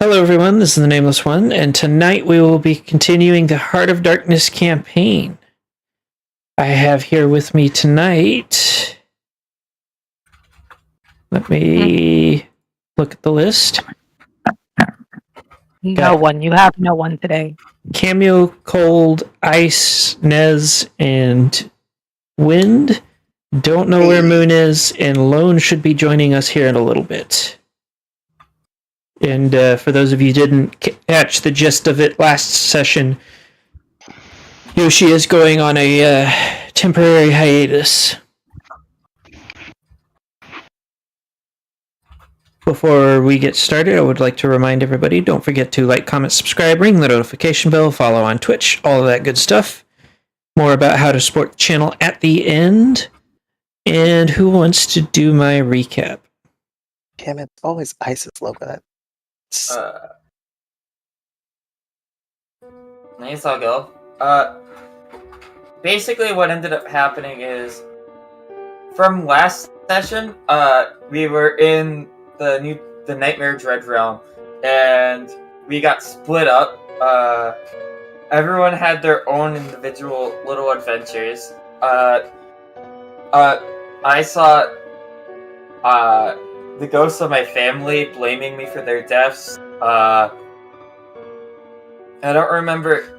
Hello everyone, this is the Nameless One, and tonight we will be continuing the Heart of Darkness campaign. I have here with me tonight... Let me look at the list. No one. You have no one today. Cameo, Cold, Ice, Nez, and Wind. Don't know where Moon is, and Lone should be joining us here in a little bit. And for those of you who didn't catch the gist of it last session, Yoshi is going on a temporary hiatus. Before we get started, I would like to remind everybody, don't forget to like, comment, subscribe, ring the notification bell, follow on Twitch, all of that good stuff. More about how to support the channel at the end. And who wants to do my recap? Damn it, it's always Isis logo. Nice, I'll go. Basically what ended up happening is, from last session, we were in the Nightmare Dread Realm, and we got split up. Everyone had their own individual little adventures. I saw, the ghosts of my family blaming me for their deaths. I don't remember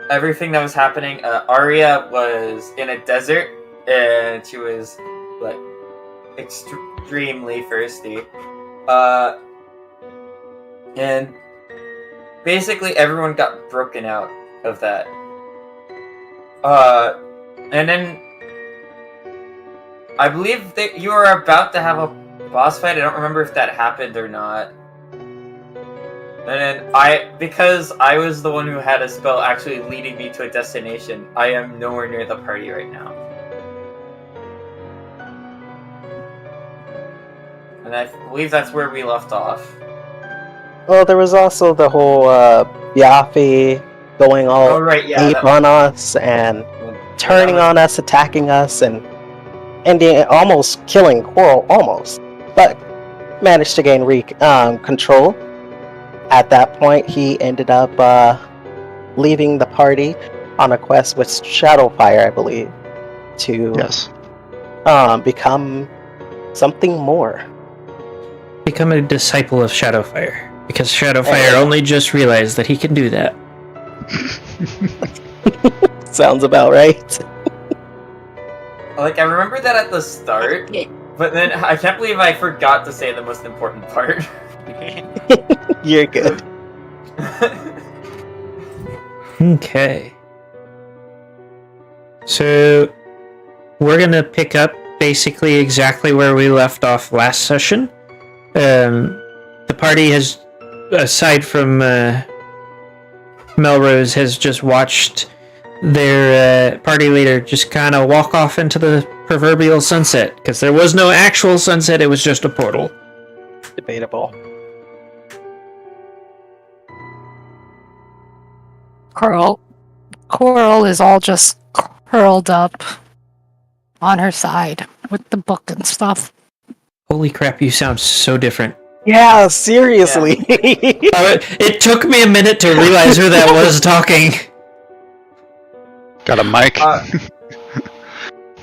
everything that was happening. Arya was in a desert, and she was, like, extremely thirsty. And basically everyone got broken out of that. And then I believe that you were about to have a boss fight. I don't remember if that happened or not. And then because I was the one who had a spell actually leading me to a destination, I am nowhere near the party right now. And I believe that's where we left off. Well, there was also the whole Yafi going all ape on us and turning on us, attacking us, and ending almost killing Coral, almost, but managed to gain control. At that point, he ended up leaving the party on a quest with Shadowfire, I believe, to become something more. Become a disciple of Shadowfire, because Shadowfire only just realized that he can do that. Sounds about right. Like, I remember that at the start, but then I can't believe I forgot to say the most important part. You're good. Okay. So, we're gonna pick up basically exactly where we left off last session. The party has, aside from Melrose, has just watched their party leader just kind of walk off into the proverbial sunset, because there was no actual sunset, it was just a portal. Debatable. Coral is all just curled up on her side with the book and stuff. Holy crap, you sound so different. Yeah, seriously. Yeah. It took me a minute to realize who that was talking. Got a mic?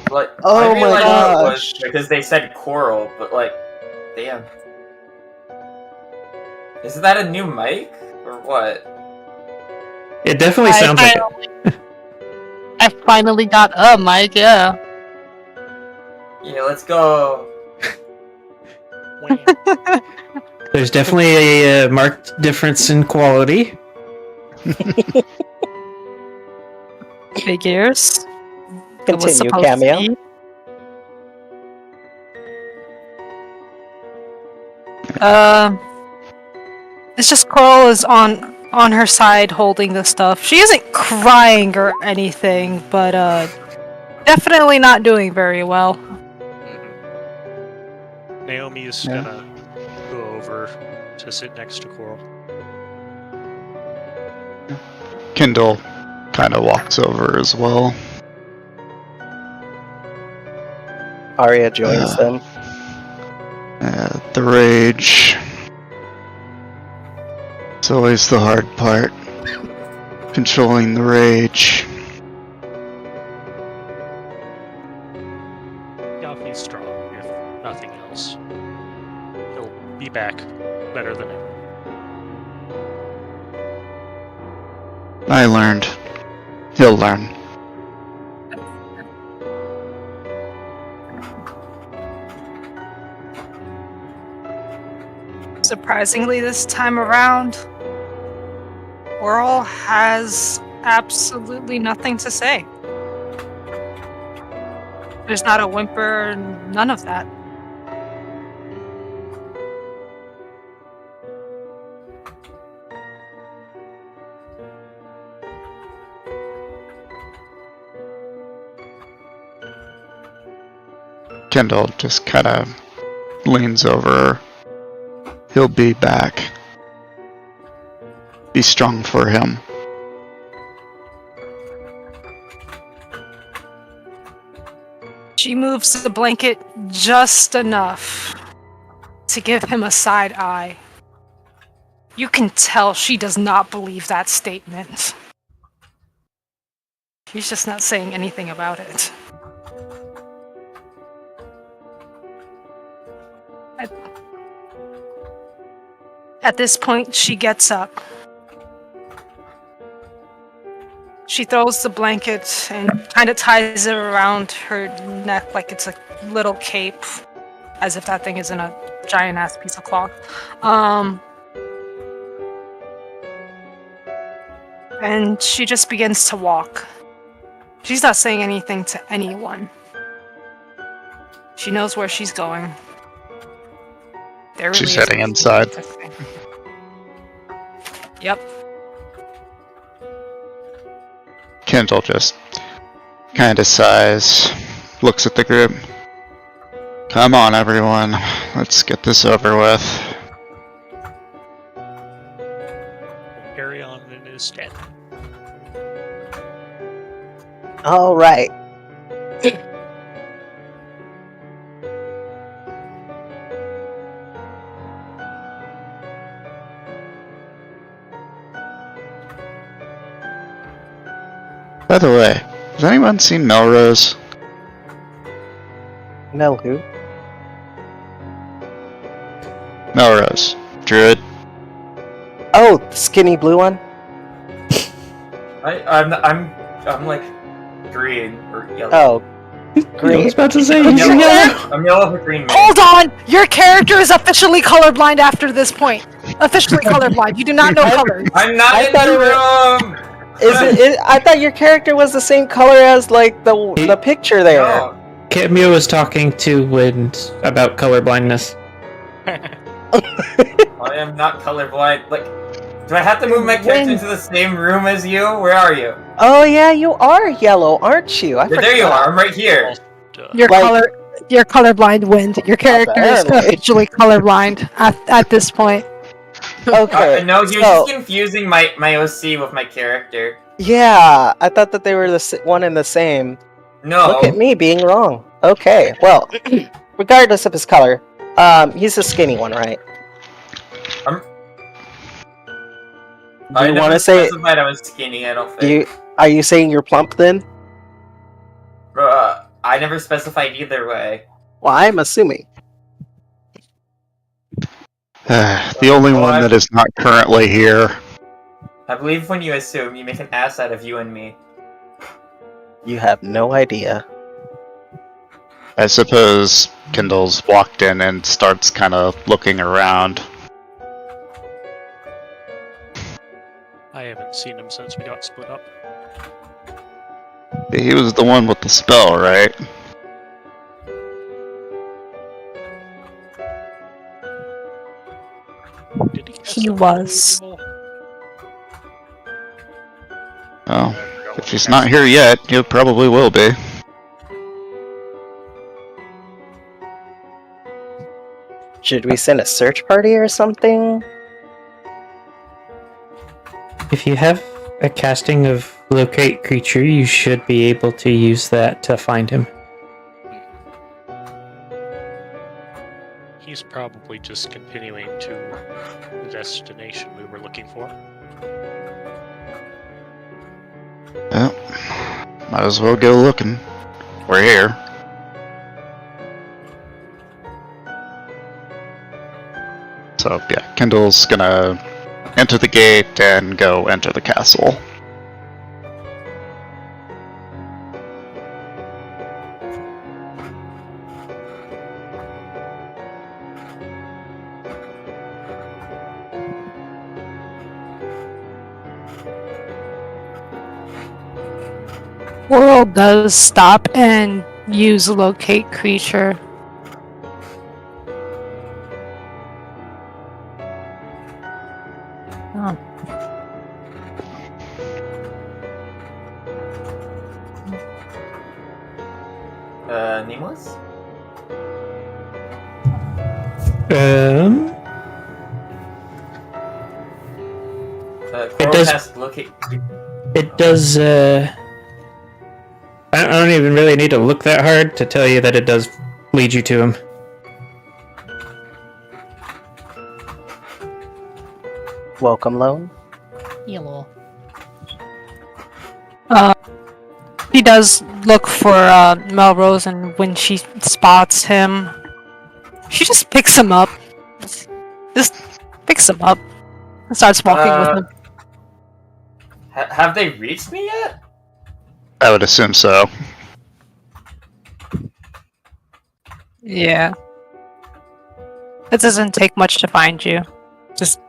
Like, oh I my gosh. It was because they said Coral, but like, damn. Is that a new mic? Or what? It definitely sounds like it. I finally got a mic, yeah. Yeah, let's go. There's definitely a marked difference in quality. Figures. Continue, Cameo. It's just Coral is on her side holding the stuff. She isn't crying or anything, but definitely not doing very well. Naomi is gonna go over to sit next to Coral. Kindle kind of walks over as well. Arya joins them. The rage It's always the hard part. Controlling the rage. Yafi's strong, if nothing else. He'll be back better than ever. I learned. He'll learn. Surprisingly, this time around, Oral has absolutely nothing to say. There's not a whimper, none of that. Kendall just kind of leans over her. He'll be back. Be strong for him. She moves the blanket just enough to give him a side eye. You can tell she does not believe that statement. She's just not saying anything about it. At this point, she gets up. She throws the blanket and kind of ties it around her neck like it's a little cape, as if that thing isn't a giant-ass piece of cloth. And she just begins to walk. She's not saying anything to anyone. She knows where she's going. There She's really heading isn't inside. anything to say. Yep. Kendall just kind of sighs, looks at the group. Come on, everyone. Let's get this over with. We'll carry on in his stead. All right. By the way, has anyone seen Melrose? Mel who? Melrose. Druid. Oh, the skinny blue one? I'm like green or yellow. Oh. I Green. was about to say, I'm he's yellow. yellow. I'm yellow for green. Man. Hold on! Your character is officially colorblind after this point. Officially colorblind. You do not know colors. I'm not I in thought the it room. I thought your character was the same color as like the picture there. No. Cameo was talking to Wind about color blindness. I am not colorblind. Like, do I have to move my character into the same room as you? Where are you? Oh yeah, you are yellow, aren't you? There you are. I'm right here. You're Like- you're colorblind, Wind. Your character is Apparently. officially colorblind at this point. Okay. No, you're so- just confusing my OC with my character. Yeah, I thought that they were one and the same. No. Look at me being wrong. Okay, well, regardless of his color, he's the skinny one, right? I you never want to say? specified I was skinny. I don't think. Are you saying you're plump then? I never specified either way. Well, I'm assuming. The only one that is not currently here. I believe when you assume, you make an ass out of you and me. You have no idea. I suppose Kendall's walked in and starts kind of looking around. I haven't seen him since we got split up. He was the one with the spell, right? Did he? cast He a was. removal? Oh, if he's not here yet, he probably will be. Should we send a search party or something? If you have a casting of locate creature, you should be able to use that to find him. he's probably just continuing to the destination we were looking for. Well, might as well go looking. We're here. So yeah, Kendall's gonna enter the gate and go enter the castle. World does stop and use locate creature. Oh. Nameless? Coral does- has locate. It does, I don't even really need to look that hard to tell you that it does lead you to him. Welcome, Lone. Hello. He does look for Melrose, and when she spots him, she just picks him up. Just picks him up and starts walking with him. Have they reached me yet? I would assume so. Yeah. It doesn't take much to find you. Just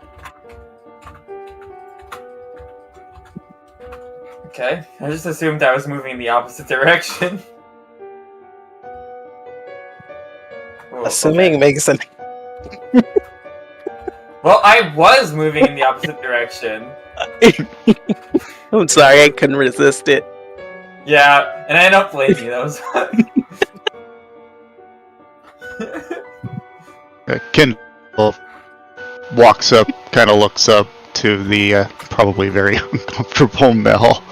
Okay, I just assumed I was moving in the opposite direction. Oh, Assuming okay. makes an. Well, I was moving in the opposite direction. I'm sorry, I couldn't resist it. Yeah, and I don't blame you. That was. Kendall walks up, kind of looks up to the probably very uncomfortable Mel.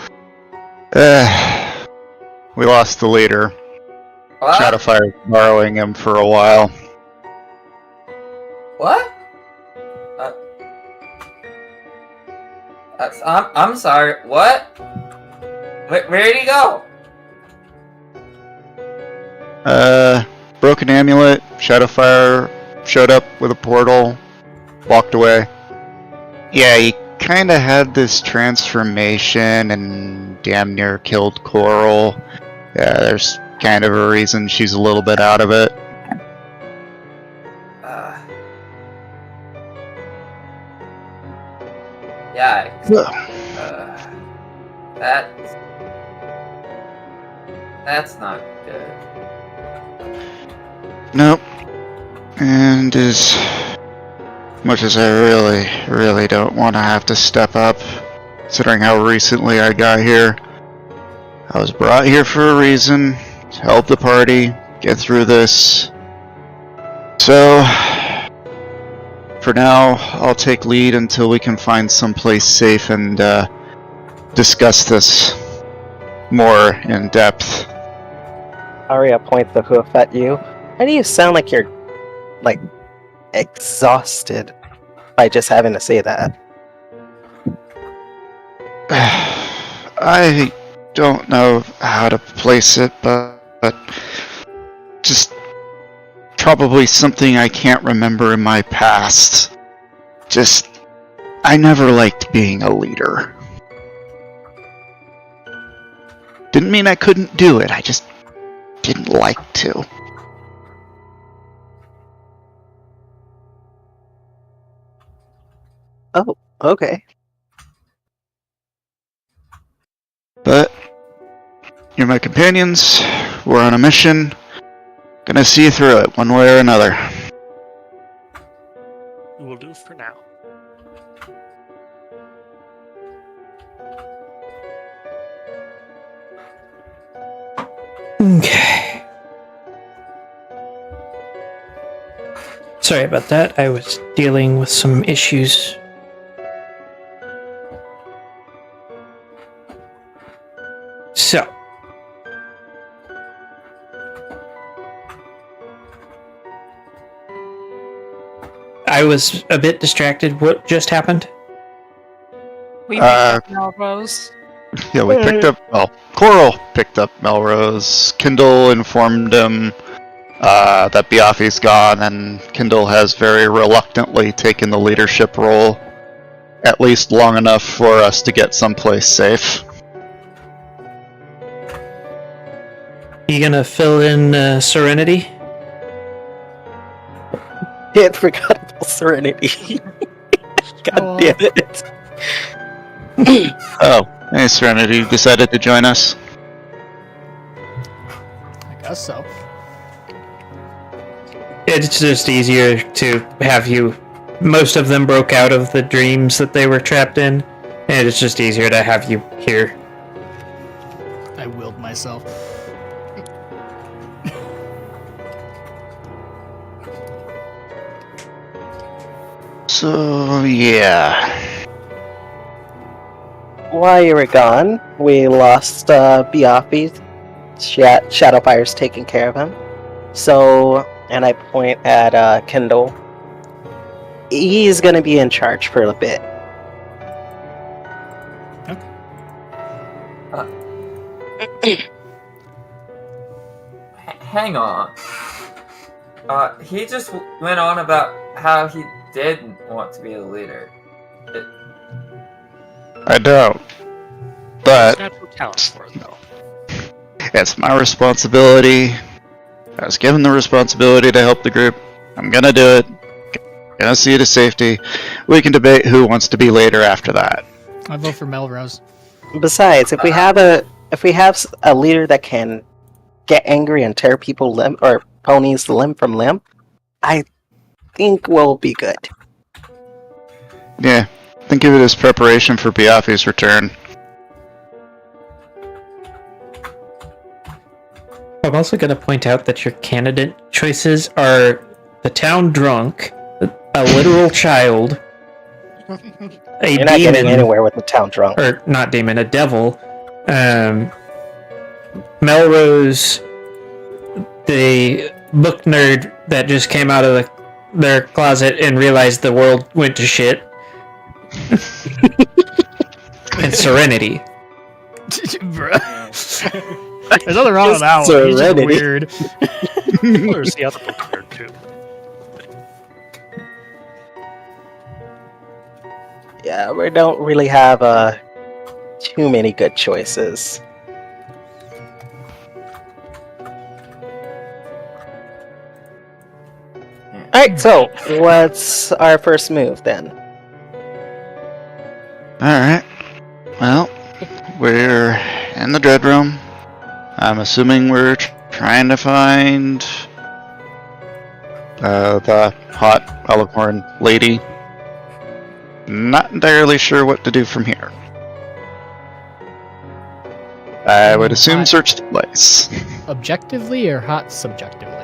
We lost the leader. What? Shadowfire borrowing him for a while. What? I'm sorry. What? Where did he go? Broken amulet. Shadowfire showed up with a portal, walked away. Yeah, he kind of had this transformation and damn near killed Coral. Yeah, there's kind of a reason she's a little bit out of it. Yeah. That's not good. Nope. And as much as I really don't want to have to step up, considering how recently I got here, I was brought here for a reason, to help the party get through this. So, for now, I'll take lead until we can find someplace safe and discuss this more in depth. Arya points the hoof at you. Why do you sound like you're, like, exhausted by just having to say that? I don't know how to place it, but just probably something I can't remember in my past. Just, I never liked being a leader. Didn't mean I couldn't do it, I just didn't like to. Oh, okay. But you're my companions, we're on a mission, gonna see you through it one way or another. We will do for now. Okay. Sorry about that. I was dealing with some issues. So. I was a bit distracted. What just happened? We picked up Melrose. Yeah, we picked up. Well, Coral picked up Melrose. Kindle informed him that Biaffi's gone, and Kindle has very reluctantly taken the leadership role, at least long enough for us to get someplace safe. You gonna fill in Serenity? It forgot about Serenity. God damn it. Oh, hey Serenity, you decided to join us? I guess so. It's just easier to have you. Most of them broke out of the dreams that they were trapped in, and it's just easier to have you here. I willed myself. So, yeah. While you were gone, we lost Biaffi. Shadowfire's taking care of him. So, and I point at Kindle. He's gonna be in charge for a bit. Hang on. He just went on about how he didn't want to be the leader. I don't. But Natural talent for it, though. it's my responsibility. I was given the responsibility to help the group. I'm gonna do it. Gonna see you to safety. We can debate who wants to be later after that. I vote for Melrose. Besides, if we have a leader that can get angry and tear people limb or ponies limb from limb, I think we'll be good. Yeah, think of it as preparation for Biaffi's return. I'm also going to point out that your candidate choices are the town drunk, a literal child, a You're not demon, getting anywhere with the town drunk. or not demon, a devil, Melrose, the book nerd that just came out of their closet and realized the world went to shit, and Serenity. There's nothing wrong with that one. He's just Serenity. weird. There's the other book nerd, too. Yeah, we don't really have too many good choices. Alright, so what's our first move then? Alright. Well, we're in the Dread Room. I'm assuming we're trying to find the hot Alicorn lady. Not entirely sure what to do from here. I would assume search the place. Objectively or hot subjectively?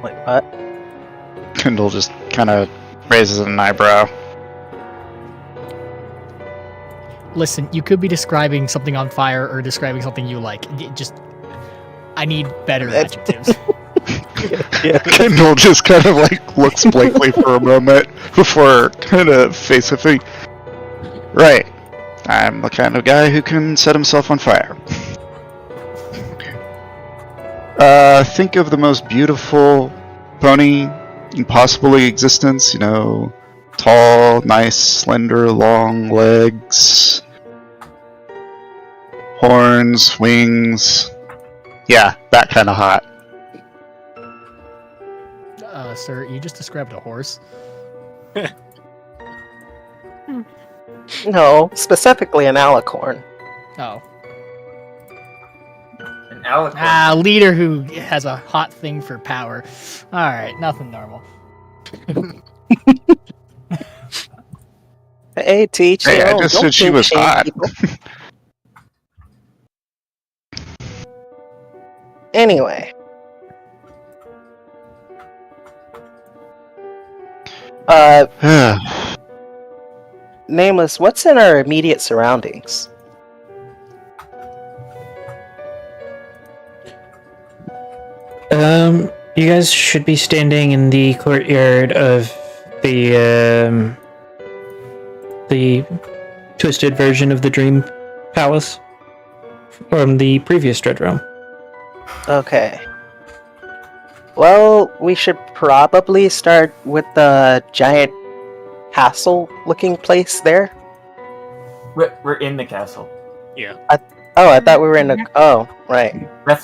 Wait, what? Kindle just kind of raises an eyebrow. Listen, you could be describing something on fire or describing something you like. I need better adjectives. Kindle just kind of like looks blankly for a moment before kind of face-to-face. Right. I'm the kind of guy who can set himself on fire. Think of the most beautiful pony in possibly existence, you know, tall, nice, slender, long legs, horns, wings. Yeah, that kind of hot. Sir, you just described a horse. No, specifically an alicorn. Oh. An Alicorn. A leader who has a hot thing for power. Alright, nothing normal. Hey, teach Hey, their I own. just Don't said she kink was shame hot. people. Anyway. Nameless, what's in our immediate surroundings? You guys should be standing in the courtyard of the twisted version of the Dream Palace from the previous Dread Realm. Okay. Well, we should probably start with the giant castle-looking place there. We're in the castle. Oh, I thought we were in the... Oh, right.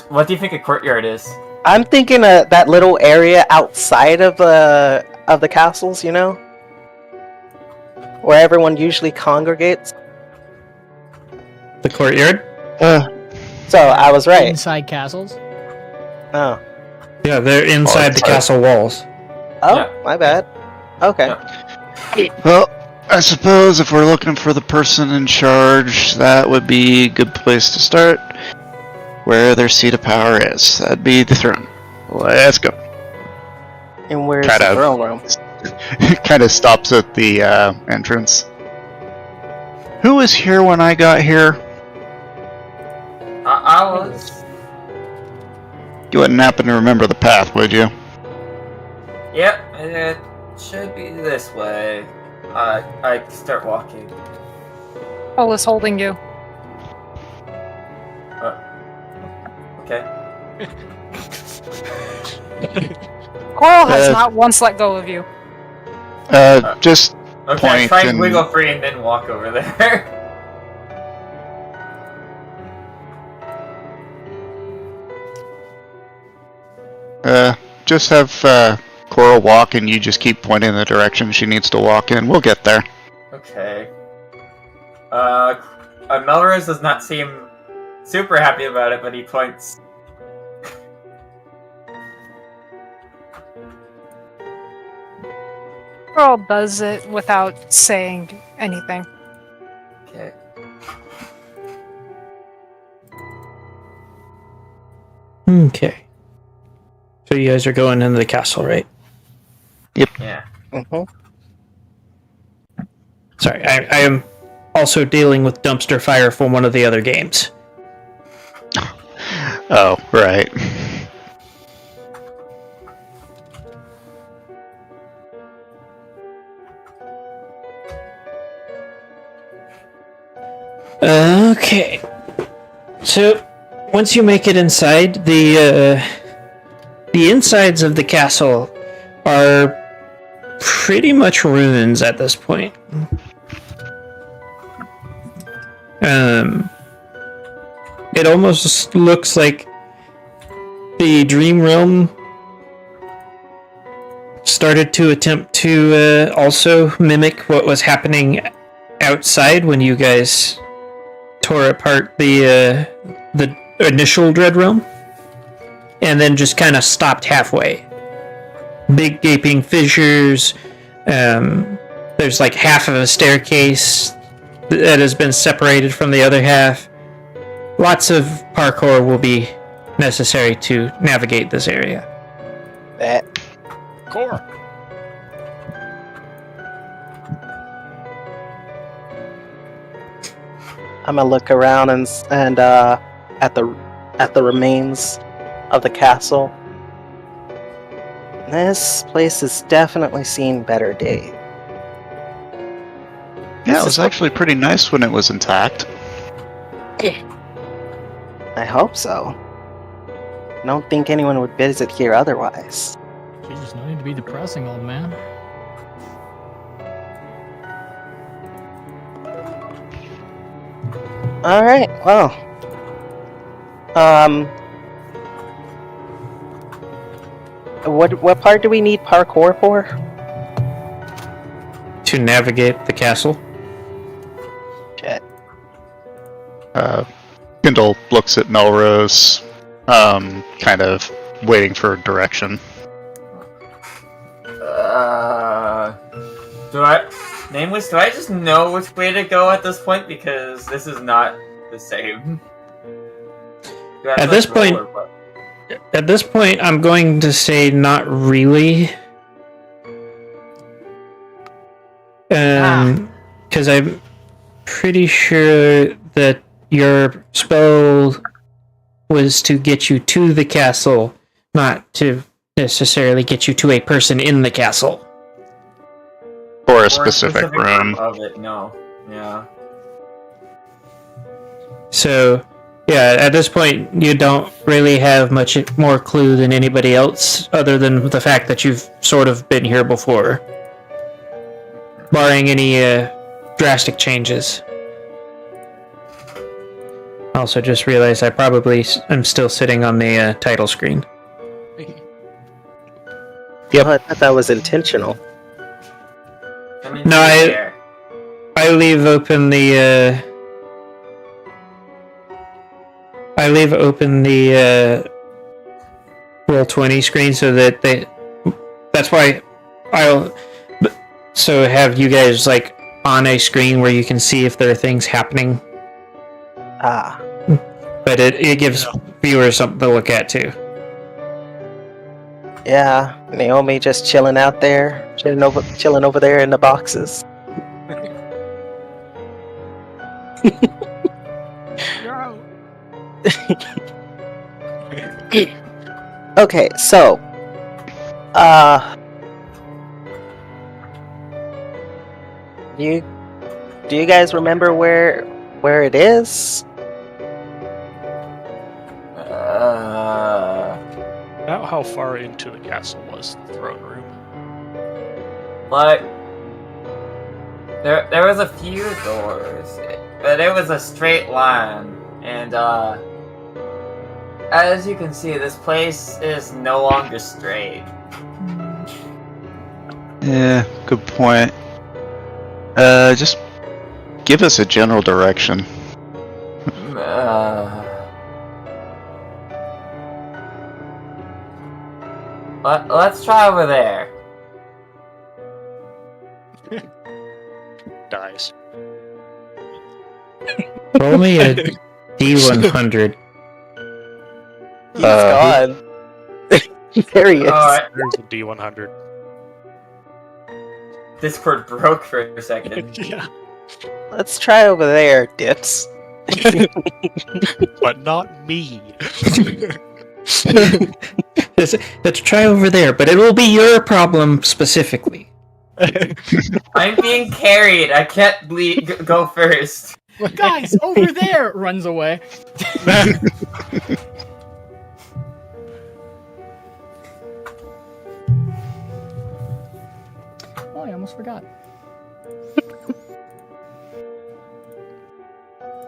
What do you think a courtyard is? I'm thinking that little area outside of the castles, you know? Where everyone usually congregates. The courtyard? So, I was right. Inside castles. Oh. Yeah, they're inside the castle walls. Oh, Yeah. my bad. Okay. Yeah. Well, I suppose if we're looking for the person in charge, that would be a good place to start. Where their seat of power is. That'd be the throne. Let's go. And where's Kind the of. throne room? Kind of stops at the entrance. Who was here when I got here? I was. You wouldn't happen to remember the path, would you? Yep, it should be this way. I start walking. Cole is holding you. Okay. Coral has not once let go of you. Just Okay, Point try and and- wiggle free and then walk over there. just have Coral walk and you just keep pointing in the direction she needs to walk in. We'll get there. Okay. Melrose does not seem super happy about it, but he points. Coral does it without saying anything. Okay. Okay. So you guys are going into the castle, right? Yeah. Mm-hmm. Sorry, I am also dealing with dumpster fire from one of the other games. Oh, right. Okay. So, once you make it inside, the insides of the castle are pretty much ruins at this point. It almost looks like the Dream Realm started to attempt to also mimic what was happening outside when you guys tore apart the initial Dread Realm, and then just kind of stopped halfway. Big gaping fissures. There's like half of a staircase that has been separated from the other half. Lots of parkour will be necessary to navigate this area. That. Core. I'm gonna look around and at the remains of the castle. This place has definitely seen better days. Yeah, it was actually pretty nice when it was intact. I hope so. I don't think anyone would visit here otherwise. Jesus, no need to be depressing, old man. Alright, well. What part do we need parkour for? To navigate the castle. Shit. Kindle looks at Melrose, kind of waiting for direction. Nameless, do I just know which way to go at this point? Because this is not the same. Do I have At to, this like, roll point- or what? At this point, I'm going to say not really. Because I'm pretty sure that your spell was to get you to the castle, not to necessarily get you to a person in the castle. Or Or a specific room. of it, no. Yeah. So, yeah, at this point, you don't really have much more clue than anybody else, other than the fact that you've sort of been here before. Barring any drastic changes. Also, just realized I probably am still sitting on the title screen. Yep. I thought that was intentional. Come in No, here. I leave open the Roll20 screen so that that's why so have you guys like on a screen where you can see if there are things happening, Ah. but it gives viewers something to look at too. Yeah, Naomi just chilling out there, chilling over there in the boxes. Okay, so, do you guys remember where it is? About how far into the castle was the throne room? Like, there was a few doors, but it was a straight line, and as you can see, this place is no longer straight. Yeah, good point. Just give us a general direction. Let's try over there. Dies. Roll me a D100. He's gone. There he is. Alright, There's a D100. Discord broke for a second. Yeah. Let's try over there, dips. But not me. Let's try over there, but it will be your problem specifically. I'm being carried. I can't go first. Guys, over there! Runs away. Oh, I almost forgot.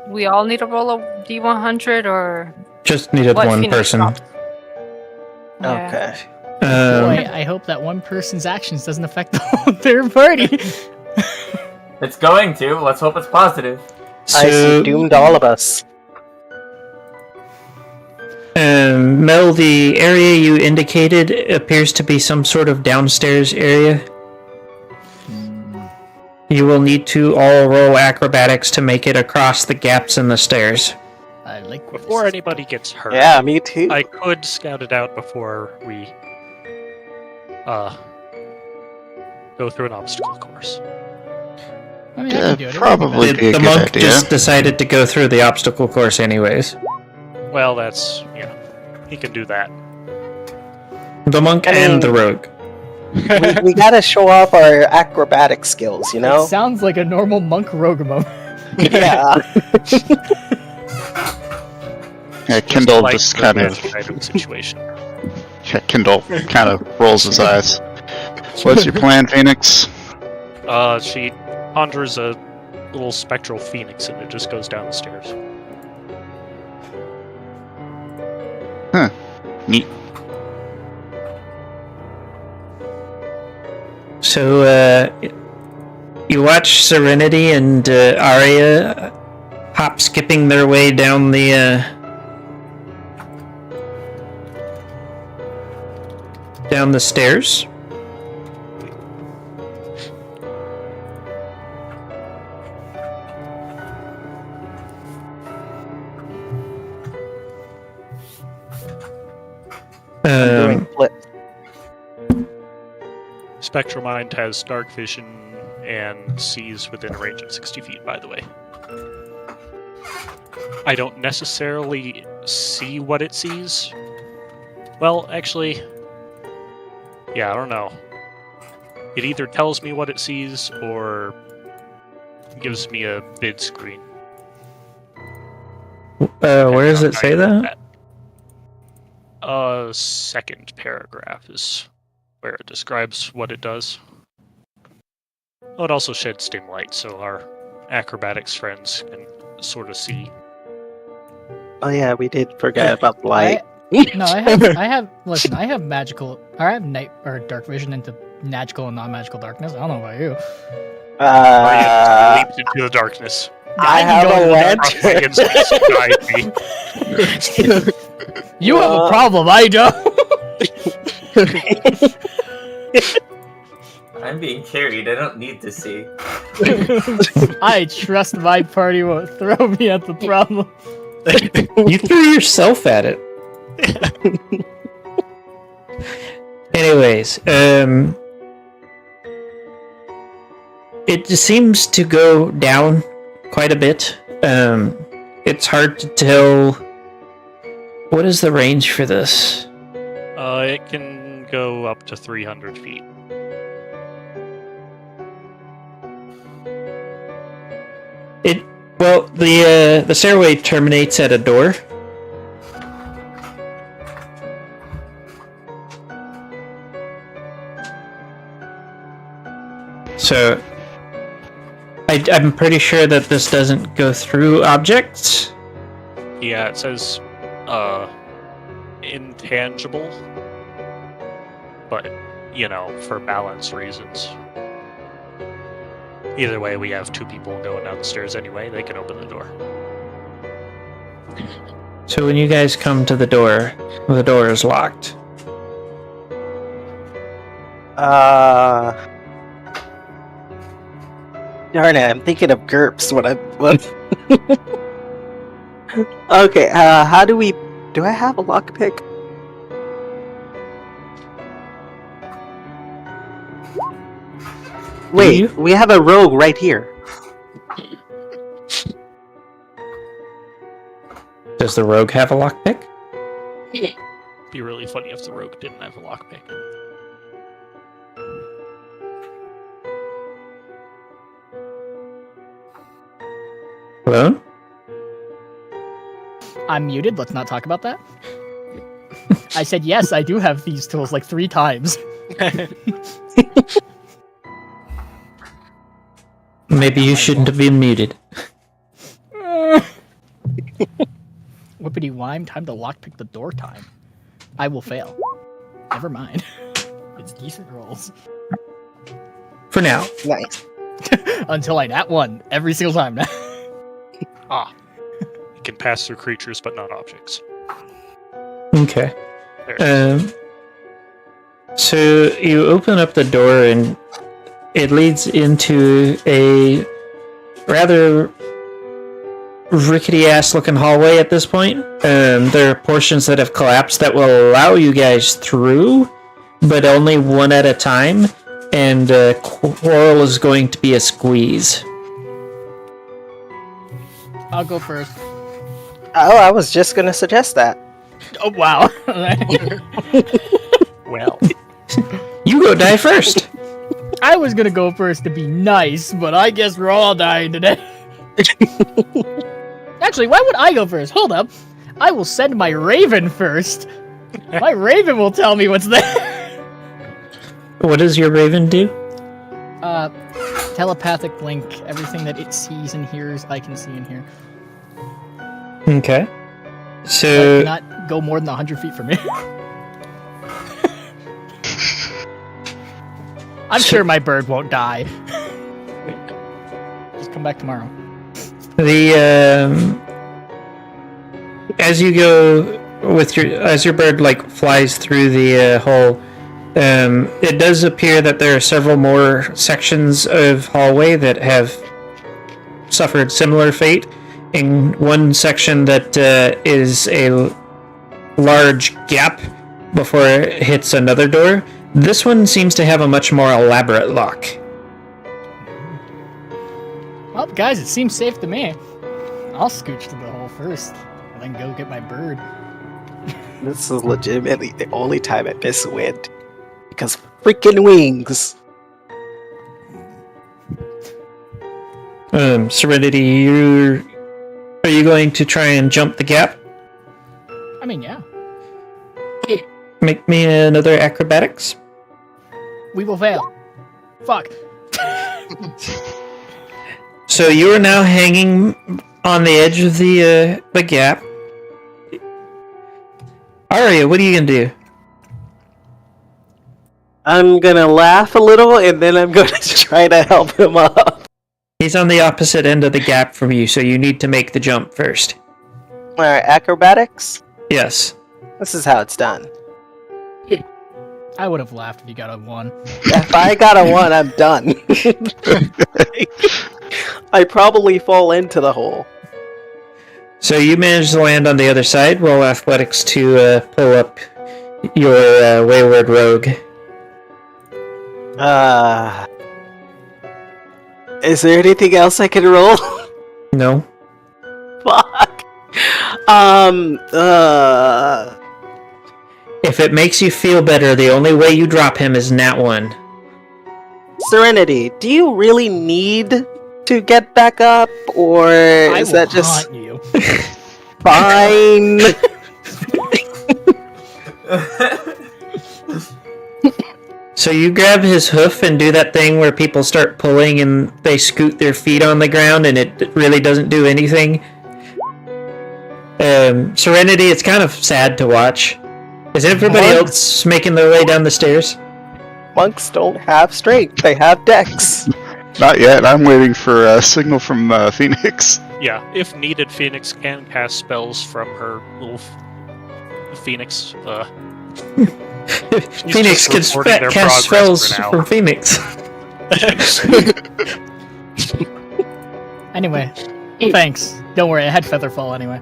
We all need to roll a D100, or Just needed what one Phoenix person. dropped? Yeah. Okay. Boy, I hope that one person's actions doesn't affect the whole third party. It's going to. Let's hope it's positive. I So, doomed all of us. Mel, the area you indicated appears to be some sort of downstairs area. You will need to all roll acrobatics to make it across the gaps in the stairs. I like Before anybody gets hurt, Yeah, me too. I could scout it out before we go through an obstacle course. I mean, I can do it. Probably be a The good monk idea. just decided to go through the obstacle course anyways. Well, that's, he can do that. The monk I mean- and the rogue. we gotta show off our acrobatic skills, you It know? sounds like a normal monk rogue moment. Yeah. Yeah, Kindle Like just the kind of magic item situation. Kindle kind of rolls his eyes. What's your plan, Phoenix? She conjures a little spectral phoenix and it just goes down the stairs. Neat. So, you watch Serenity and Arya hop skipping their way down the stairs. Doing flips. Spectral Mind has dark vision and sees within a range of 60 feet, by the way. I don't necessarily see what it sees. Well, actually, Yeah, I don't know. It either tells me what it sees or gives me a bid screen. Where does it say that? Second paragraph is where it describes what it does. Oh, it also sheds dim light, so our acrobatics friends can sort of see. Oh yeah, we did forget about the light. Listen, I have magical, or I have night or dark vision into magical and non-magical darkness. I don't know about you. Leaped into the darkness. I have a lantern. You have a problem, I don't. I'm being carried. I don't need to see. I trust my party won't throw me at the problem. You threw yourself at it. Anyways, it just seems to go down quite a bit. It's hard to tell. What is the range for this? It can go up to 300 feet. Well, the stairway terminates at a door. So, I'm pretty sure that this doesn't go through objects. Yeah, it says, intangible. But, for balance reasons. Either way, we have two people going down the stairs anyway. They can open the door. So when you guys come to the door is locked. Darn it, I'm thinking of GURPS what? Okay, how do I have a lockpick? Wait, we have a rogue right here. Does the rogue have a lockpick? It'd be really funny if the rogue didn't have a lockpick. Hello? I'm muted. Let's not talk about that. I said yes, I do have these tools like 3 times. Maybe you shouldn't have been muted. Whippity whime, time to lockpick the door time. I will fail. Never mind. It's decent rolls. For now. Nice. Until I nat 1 every single time now. It can pass through creatures, but not objects. Okay. There. So you open up the door and it leads into a rather rickety-ass looking hallway at this point. There are portions that have collapsed that will allow you guys through, but only one at a time, and Quarrel is going to be a squeeze. I'll go first. Oh, I was just gonna suggest that. Oh, wow. Well. You go die first! I was gonna go first to be nice, but I guess we're all dying today. Actually, why would I go first? Hold up. I will send my raven first. My raven will tell me what's there. What does your raven do? Telepathic link. Everything that it sees and hears, I can see and hear. Okay. But So... cannot go more than 100 feet from me. I'm sure my bird won't die. Just come back tomorrow. As you go with as your bird flies through the hole, it does appear that there are several more sections of hallway that have suffered similar fate. In one section that is a large gap before it hits another door. This one seems to have a much more elaborate lock. Well, guys, it seems safe to me. I'll scooch to the hole first, and then go get my bird. This is legitimately the only time I miss wind. because freaking wings. Serenity, are you going to try and jump the gap? I mean, yeah. Make me another acrobatics. We will fail. Fuck. So you are now hanging on the edge of the gap. Arya, what are you gonna do? I'm gonna laugh a little, and then I'm going to try to help him up. He's on the opposite end of the gap from you, so you need to make the jump first. Alright, acrobatics? Yes. This is how it's done. I would have laughed if you got a 1. If I got a 1, I'm done. I probably fall into the hole. So you managed to land on the other side. Roll athletics to pull up your wayward rogue. Is there anything else I can roll? No. Fuck. If it makes you feel better, the only way you drop him is nat 1. Serenity, do you really need to get back up, or is that just haunt you. fine? So you grab his hoof and do that thing where people start pulling and they scoot their feet on the ground and it really doesn't do anything. Serenity, it's kind of sad to watch. Is everybody else making their way down the stairs? Monks don't have strength, they have dex. Not yet. I'm waiting for a signal from Phoenix. Yeah, if needed, Phoenix can cast spells from her little Phoenix. Phoenix can cast spells from Phoenix. Anyway, thanks. Don't worry, I had Featherfall anyway.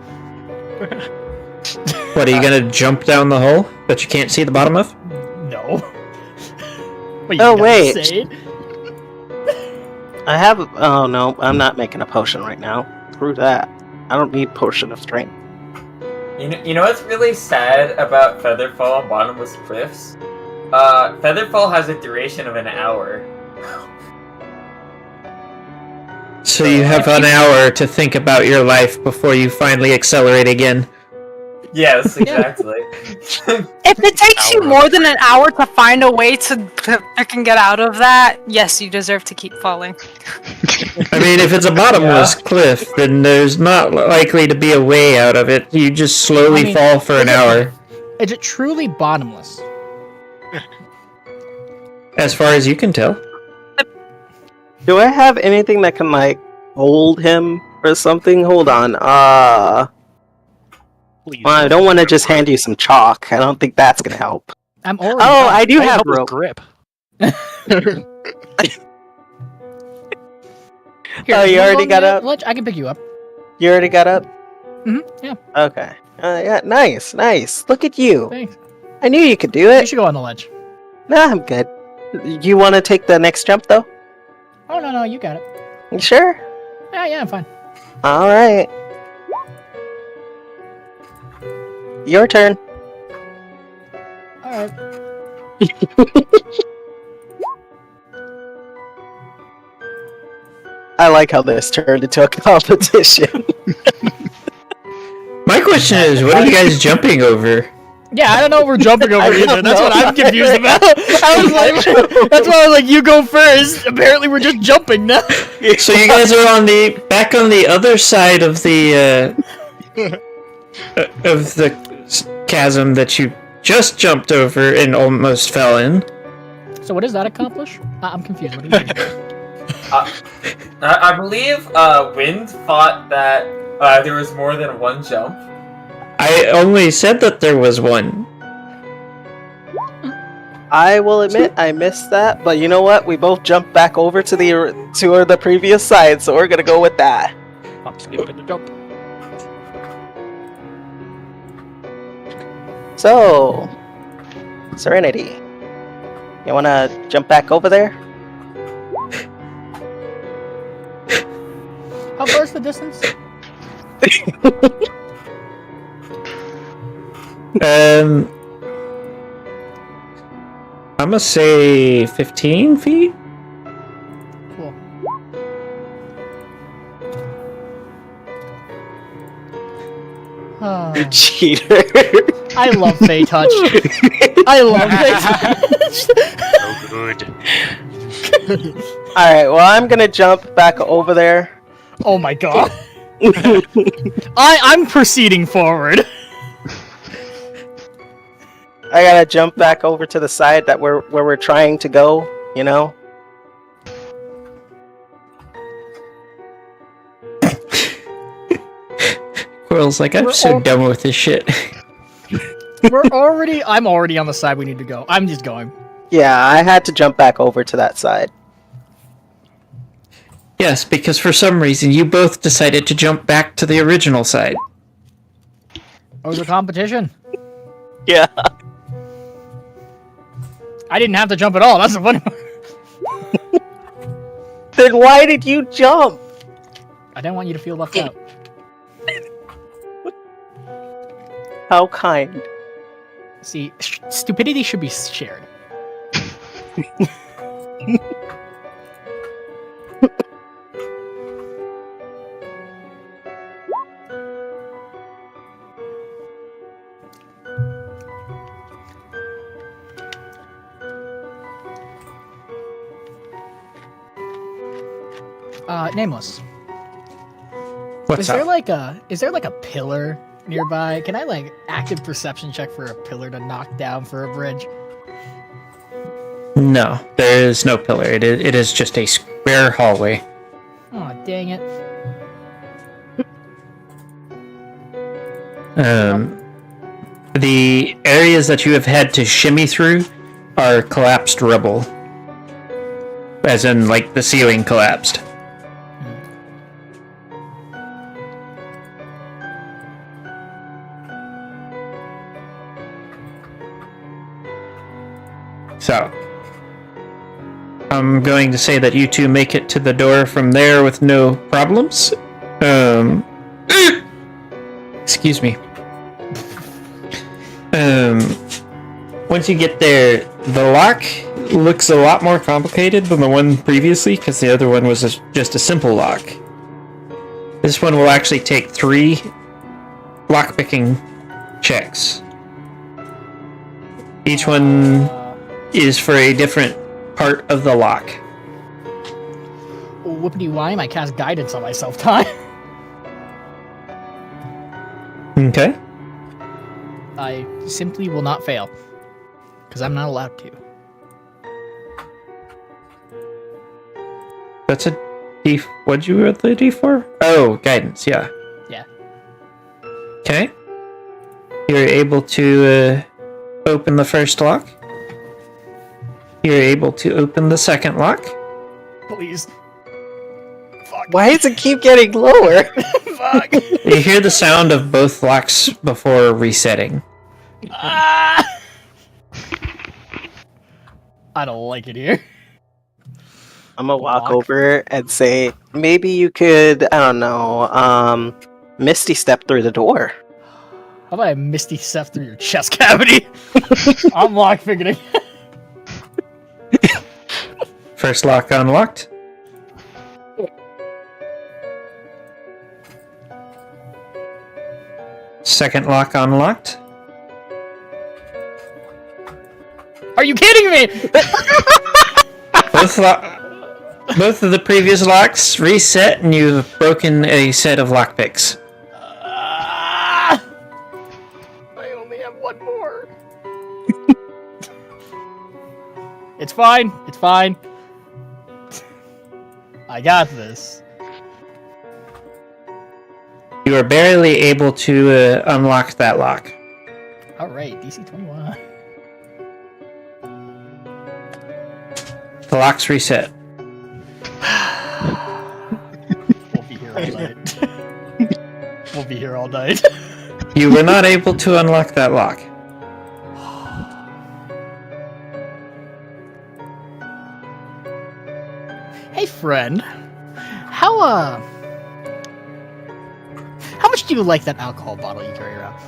What, are you gonna jump down the hole that you can't see the bottom of? No. What, Oh, gonna wait. say it? I have. Oh no, I'm not making a potion right now. Screw that. I don't need potion of strength. You know what's really sad about Featherfall and Bottomless Cliffs? Featherfall has a duration of an hour. So you have an hour to think about your life before you finally accelerate again. Yes, exactly. If it takes you more than an hour to find a way to freaking get out of that, yes, you deserve to keep falling. I mean, if it's a bottomless cliff, then there's not likely to be a way out of it. You just slowly fall for an hour. Is it truly bottomless? As far as you can tell. Do I have anything that can like hold him or something? Hold on. Please. Well, I don't want to just hand you some chalk. I don't think that's gonna help. I'm already. Oh, I do Might have help with rope. grip. Here, Oh, you can already go on got the up? ledge? I can pick you up. You already got up? Yeah, Okay. Yeah, nice. Look at you. thanks. I knew you could do You it. should go on the ledge. Nah, I'm good. You want to take the next jump though? Oh, no, you got it. You sure? Yeah, I'm fine. All right. Your turn. Alright. I like how this turned into a competition. My question is, what are you guys jumping over? Yeah, I don't know what we're jumping over I either. don't That's know. what I'm confused about. I was like, that's why I was like, you go first. Apparently, we're just jumping now. So you guys are back on the other side of the chasm that you just jumped over and almost fell in. So what does that accomplish? I'm confused. What do you mean? I believe Wind thought that there was more than one jump. I only said that there was one. I will admit I missed that, but you know what? We both jumped back over to the previous side, so we're gonna go with that. I'm skipping the jump. So, Serenity, you wanna jump back over there? How far is the distance? I'm gonna say 15 feet. Cool. Ah, Cheater. I love Fey Touch. I love Fey Touch. So good. Alright, well, I'm gonna jump back over there. Oh my god. I'm proceeding forward. I gotta jump back over to the side that where we're trying to go, you know? Quirrell's like, I'm so done with this shit. I'm already on the side we need to go. I'm just going. Yeah, I had to jump back over to that side. Yes, because for some reason you both decided to jump back to the original side. Oh, the competition. Yeah. I didn't have to jump at all. That's the funny part. Then why did you jump? I didn't want you to feel left out. How kind. See, stupidity should be shared. Nameless. What's Is there like a pillar nearby? Can I like active perception check for a pillar to knock down for a bridge? No, there is no pillar. It is just a square hallway. Oh, dang it. The areas that you have had to shimmy through are collapsed rubble. As in, like, the ceiling collapsed. So, I'm going to say that you two make it to the door from there with no problems. Excuse me. Once you get there, the lock looks a lot more complicated than the one previously, because the other one was just a simple lock. This one will actually take 3 lockpicking checks. Each one is for a different part of the lock. Whoopity why I cast guidance on myself time. Okay. I simply will not fail. Because I'm not allowed to. That's a D. What'd you roll the D4? Oh, guidance, yeah. Yeah. Okay. You're able to open the first lock. You're able to open the second lock. Please. Fuck. Why does it keep getting lower? Fuck. You hear the sound of both locks before resetting. Ah! I don't like it here. I'm gonna walk over and say, maybe you could, I don't know, Misty step through the door. How about I misty step through your chest cavity? I'm lock figuring. First lock unlocked. Second lock unlocked. Are you kidding me? Both of the previous locks reset, and you've broken a set of lockpicks. I only have one more. It's fine. It's fine. I got this. You are barely able to unlock that lock. All right, DC 21. The lock's reset. We'll be here all night. We'll be here all night. You were not able to unlock that lock. Hey, friend. How much do you like that alcohol bottle you carry around?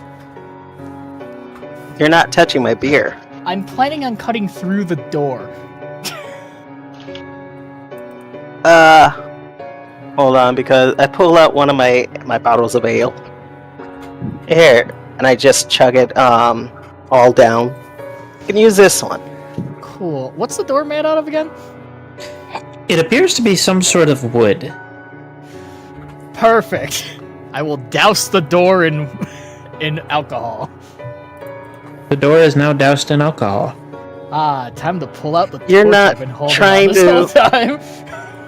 You're not touching my beer. I'm planning on cutting through the door. Hold on, because I pull out one of my bottles of ale. Here, and I just chug it, all down. You can use this one. Cool. What's the door made out of again? It appears to be some sort of wood. Perfect. I will douse the door in alcohol. The door is now doused in alcohol. Ah, time to pull out the You're torch not I've been holding trying on this whole to- time.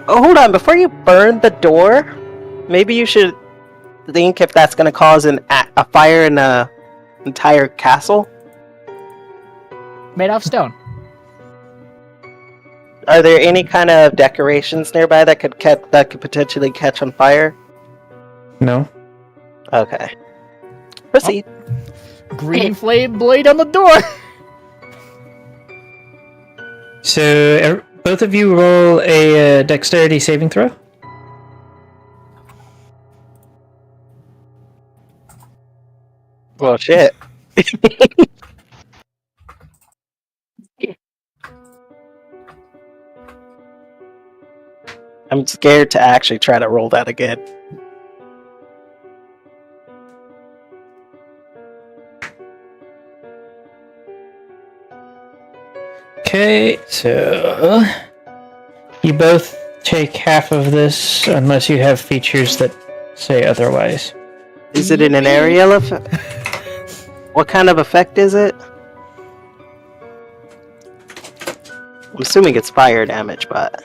Oh, hold on, before you burn the door, maybe you should think if that's gonna cause a fire in the entire castle. Made out of stone. Are there any kind of decorations nearby that could potentially catch on fire? No? Okay. Proceed. Green flame blade on the door. So, both of you roll a dexterity saving throw. Well, shit. I'm scared to actually try to roll that again. Okay, so you both take half of this unless you have features that say otherwise. Is it in an aerial effect? What kind of effect is it? I'm assuming it's fire damage, but...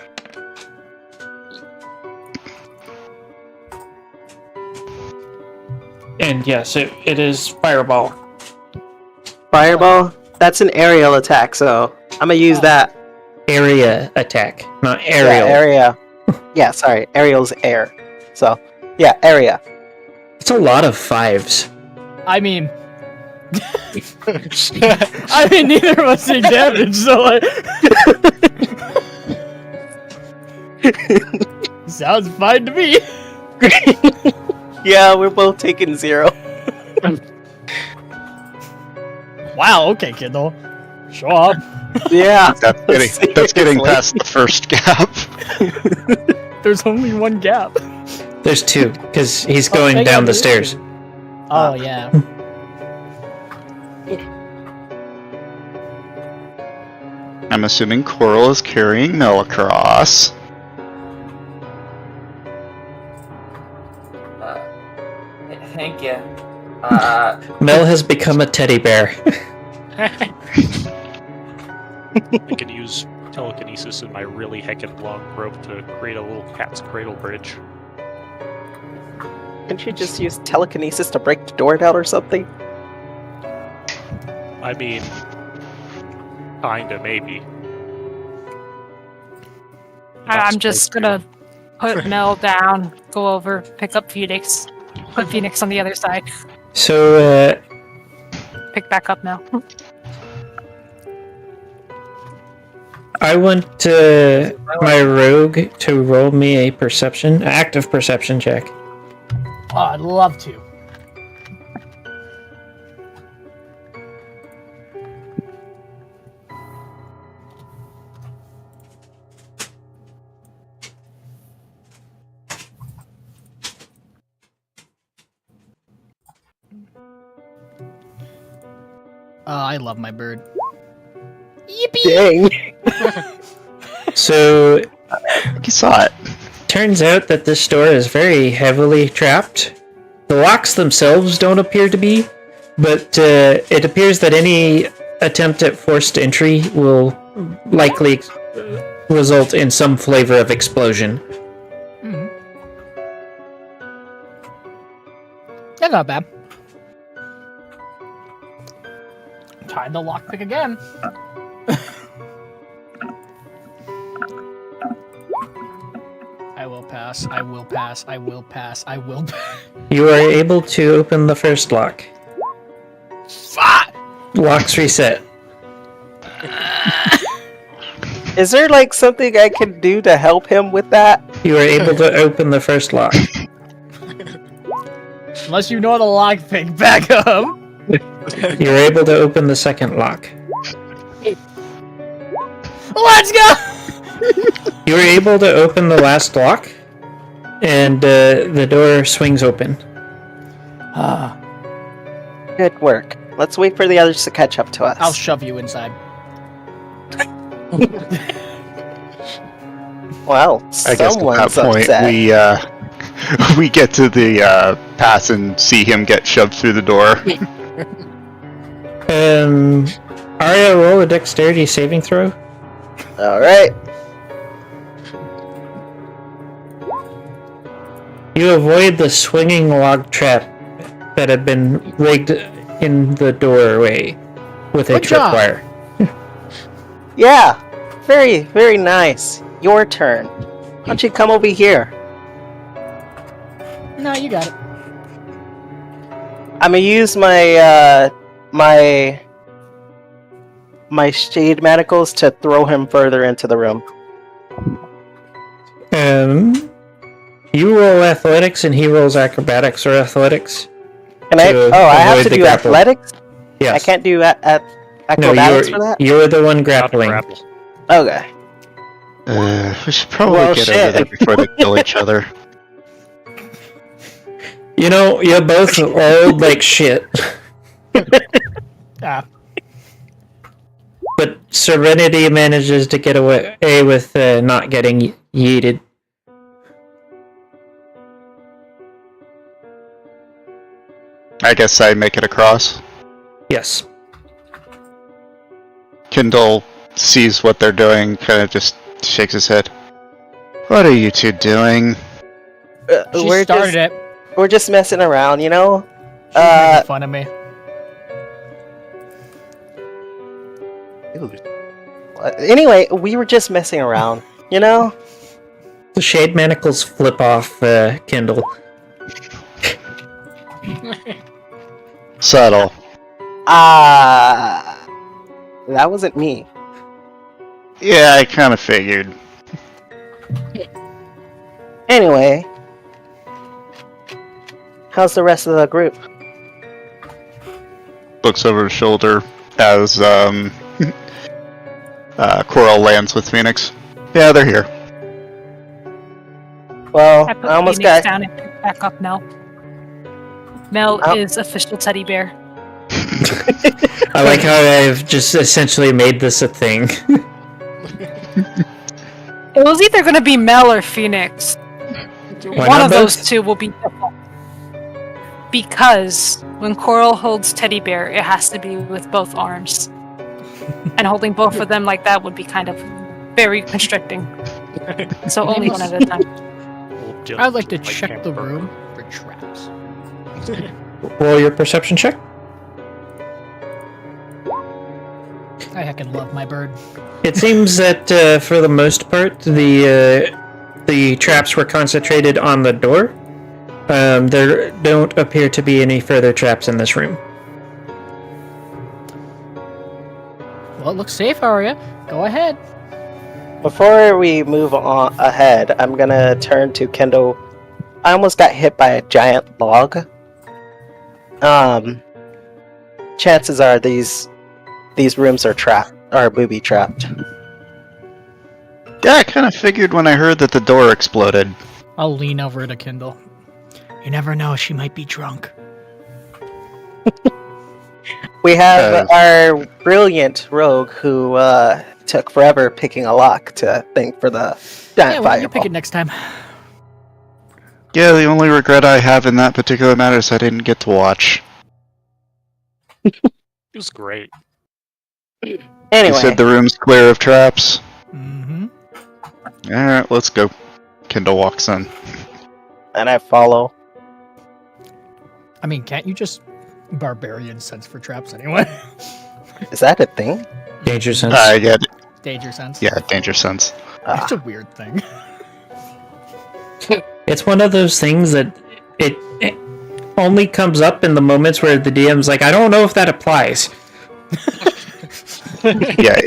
And yes, it is fireball. Fireball? That's an aerial attack, so I'm gonna use that. Area attack, not Yeah, aerial. area. Yeah, sorry. Aerial's air. So, yeah, area. It's a lot of fives. I mean... I mean, neither of us take damage, so like... Sounds fine to me. Yeah, we're both taking 0. Wow, okay, kiddo. Show up. Yeah. That's getting past the first gap. There's only one gap. There's 2, because he's Oh, going hang down on, the there is stairs. Oh, yeah. I'm assuming Coral is carrying Mel across. Thank you. Mel has become a teddy bear. I can use telekinesis in my really heckin' long rope to create a little cat's cradle bridge. Can't you just use telekinesis to break the door down or something? I mean, kinda, maybe. I'm just gonna put Mel down, go over, pick up Phoenix, put Phoenix on the other side, So, pick back up Mel. I want my rogue to roll me a perception, active perception check. Oh, I'd love to. I love my bird. Dang. So, You saw it. turns out that this door is very heavily trapped. The locks themselves don't appear to be, but it appears that any attempt at forced entry will likely result in some flavor of explosion. Mm-hmm. Yeah, not bad. Time to lockpick again. I will pass. I will pass. I will pass. I will pass. You are able to open the first lock. Fuck! Locks reset. Is there like something I can do to help him with that? You are able to open the first lock. Unless you know how to lockpick, back up. You are able to open the second lock. Let's go! You were able to open the last lock, and the door swings open. Ah, Good work. Let's wait for the others to catch up to us. I'll shove you inside. Well, I guess at that someone's point upset. we get to the pass and see him get shoved through the door. Arya, roll a dexterity saving throw. All right. You avoid the swinging log trap that had been rigged in the doorway with a Good job. tripwire. Yeah. Very, very nice. Your turn. Why don't you come over here? No, you got it. I'm gonna use my my shade manacles to throw him further into the room. You roll athletics and he rolls acrobatics or athletics. Can I? To Oh, I have avoid to the do grapple. athletics. Yes. I can't do acrobatics no, for that. you're the one Not grappling. grapple. Okay. We should probably Well, get shit. over there before they kill each other. You know, you're both old like shit. Ah, But Serenity manages to get away with not getting yeeted. I guess I make it across. Yes. Kindle sees what they're doing, kind of just shakes his head. What are you two doing? she We're started just, it. we're just messing around, you know. She's making fun of me. Anyway, we were just messing around, you know. The shade manacles flip off Kindle. Subtle. That wasn't me. Yeah, I kind of figured. Anyway, how's the rest of the group? Looks over his shoulder as Coral lands with Phoenix. Yeah, they're here. Well, I put I almost Phoenix got. down and pick back up Mel. Mel Oh. is official teddy bear. I like how I've just essentially made this a thing. It was either going to be Mel or Phoenix. Why One not of those both? two will be default. Because when Coral holds teddy bear, it has to be with both arms. And holding both of them like that would be kind of very constricting. So only one at a time. Old Jill I'd like to just check can't the burn. room for traps. Roll your perception check. I heckin' love my bird. It seems that for the most part, the traps were concentrated on the door. There don't appear to be any further traps in this room. Well, it looks safe, Arya. Go ahead. Before we move on ahead, I'm gonna turn to Kendall. I almost got hit by a giant log. Chances are these rooms are trapped, are booby trapped. Yeah, I kind of figured when I heard that the door exploded. I'll lean over to Kindle. You never know, she might be drunk. We have our brilliant rogue who took forever picking a lock to think for the giant Yeah, well, you pick fireball. it next time. Yeah, the only regret I have in that particular matter is I didn't get to watch. It was great. You Anyway, said the room's clear of traps. Mm-hmm. Alright, let's go. Kindle walks in. and I follow. I mean, can't you just barbarian sense for traps anyway? Is that a thing? Danger sense. I get it. Danger sense. Yeah, danger sense. Ah, It's a weird thing. It's one of those things that it only comes up in the moments where the DM's like, I don't know if that applies. Yeah,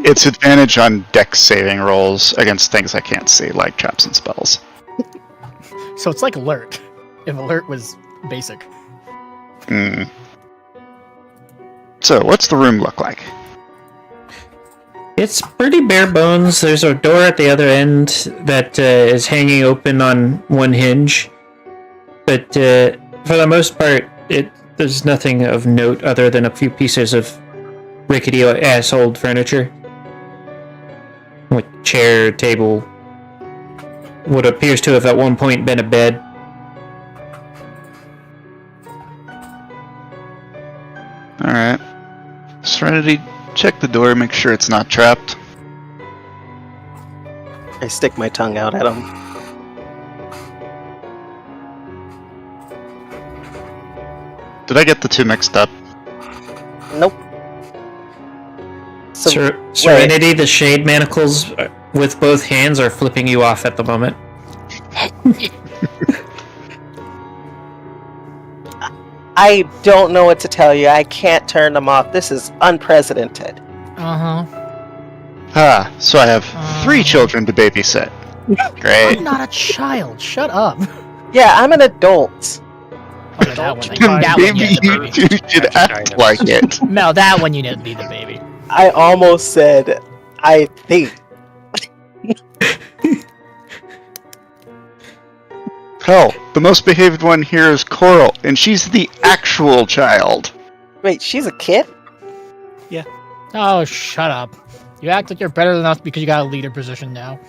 it's advantage on dex saving rolls against things I can't see, like traps and spells. So it's like alert. If alert was basic. Mm. So, what's the room look like? It's pretty bare bones. There's a door at the other end that is hanging open on one hinge, but for the most part, there's nothing of note other than a few pieces of rickety-ass old furniture. Like chair, table, what appears to have at one point been a bed. Alright. Serenity, check the door, make sure it's not trapped. I stick my tongue out at him. Did I get the two mixed up? Nope. So, Serenity, the shade manacles with both hands are flipping you off at the moment. I don't know what to tell you. I can't turn them off. This is unprecedented. Ah, so I have 3 children to babysit. Great. I'm not a child. Shut up. Yeah, I'm an adult. Okay, that one. That one Maybe you you need the baby. should act like it. No, that one you need to be the baby. I almost said, I think. Hell, the most behaved one here is Coral, and she's the actual child. Wait, she's a kid? Oh, shut up. You act like you're better than us because you got a leader position now.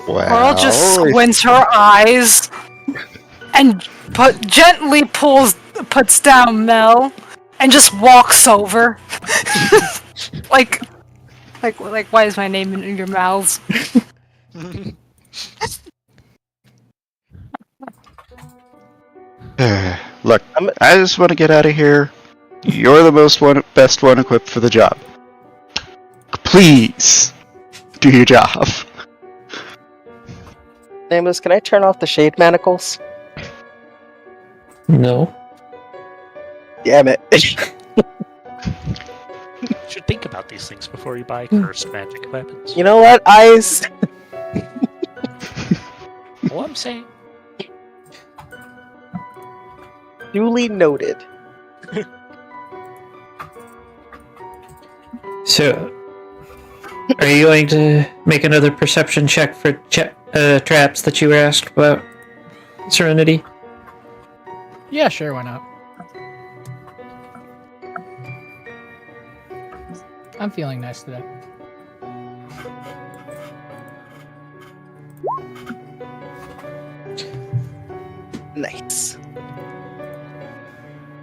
Well, Coral just squints her eyes and gently puts down Mel and just walks over. like, why is my name in your mouths? Look, I just want to get out of here. You're the best one equipped for the job. Please, do your job. Nameless, can I turn off the shade manacles? No. Damn it. You should think about these things before you buy cursed magic weapons. You know what, Ice? All I'm saying. Duly noted. So, are you going to make another perception check for traps that you were asked about, Serenity? Yeah, sure, why not? I'm feeling nice today. Nice.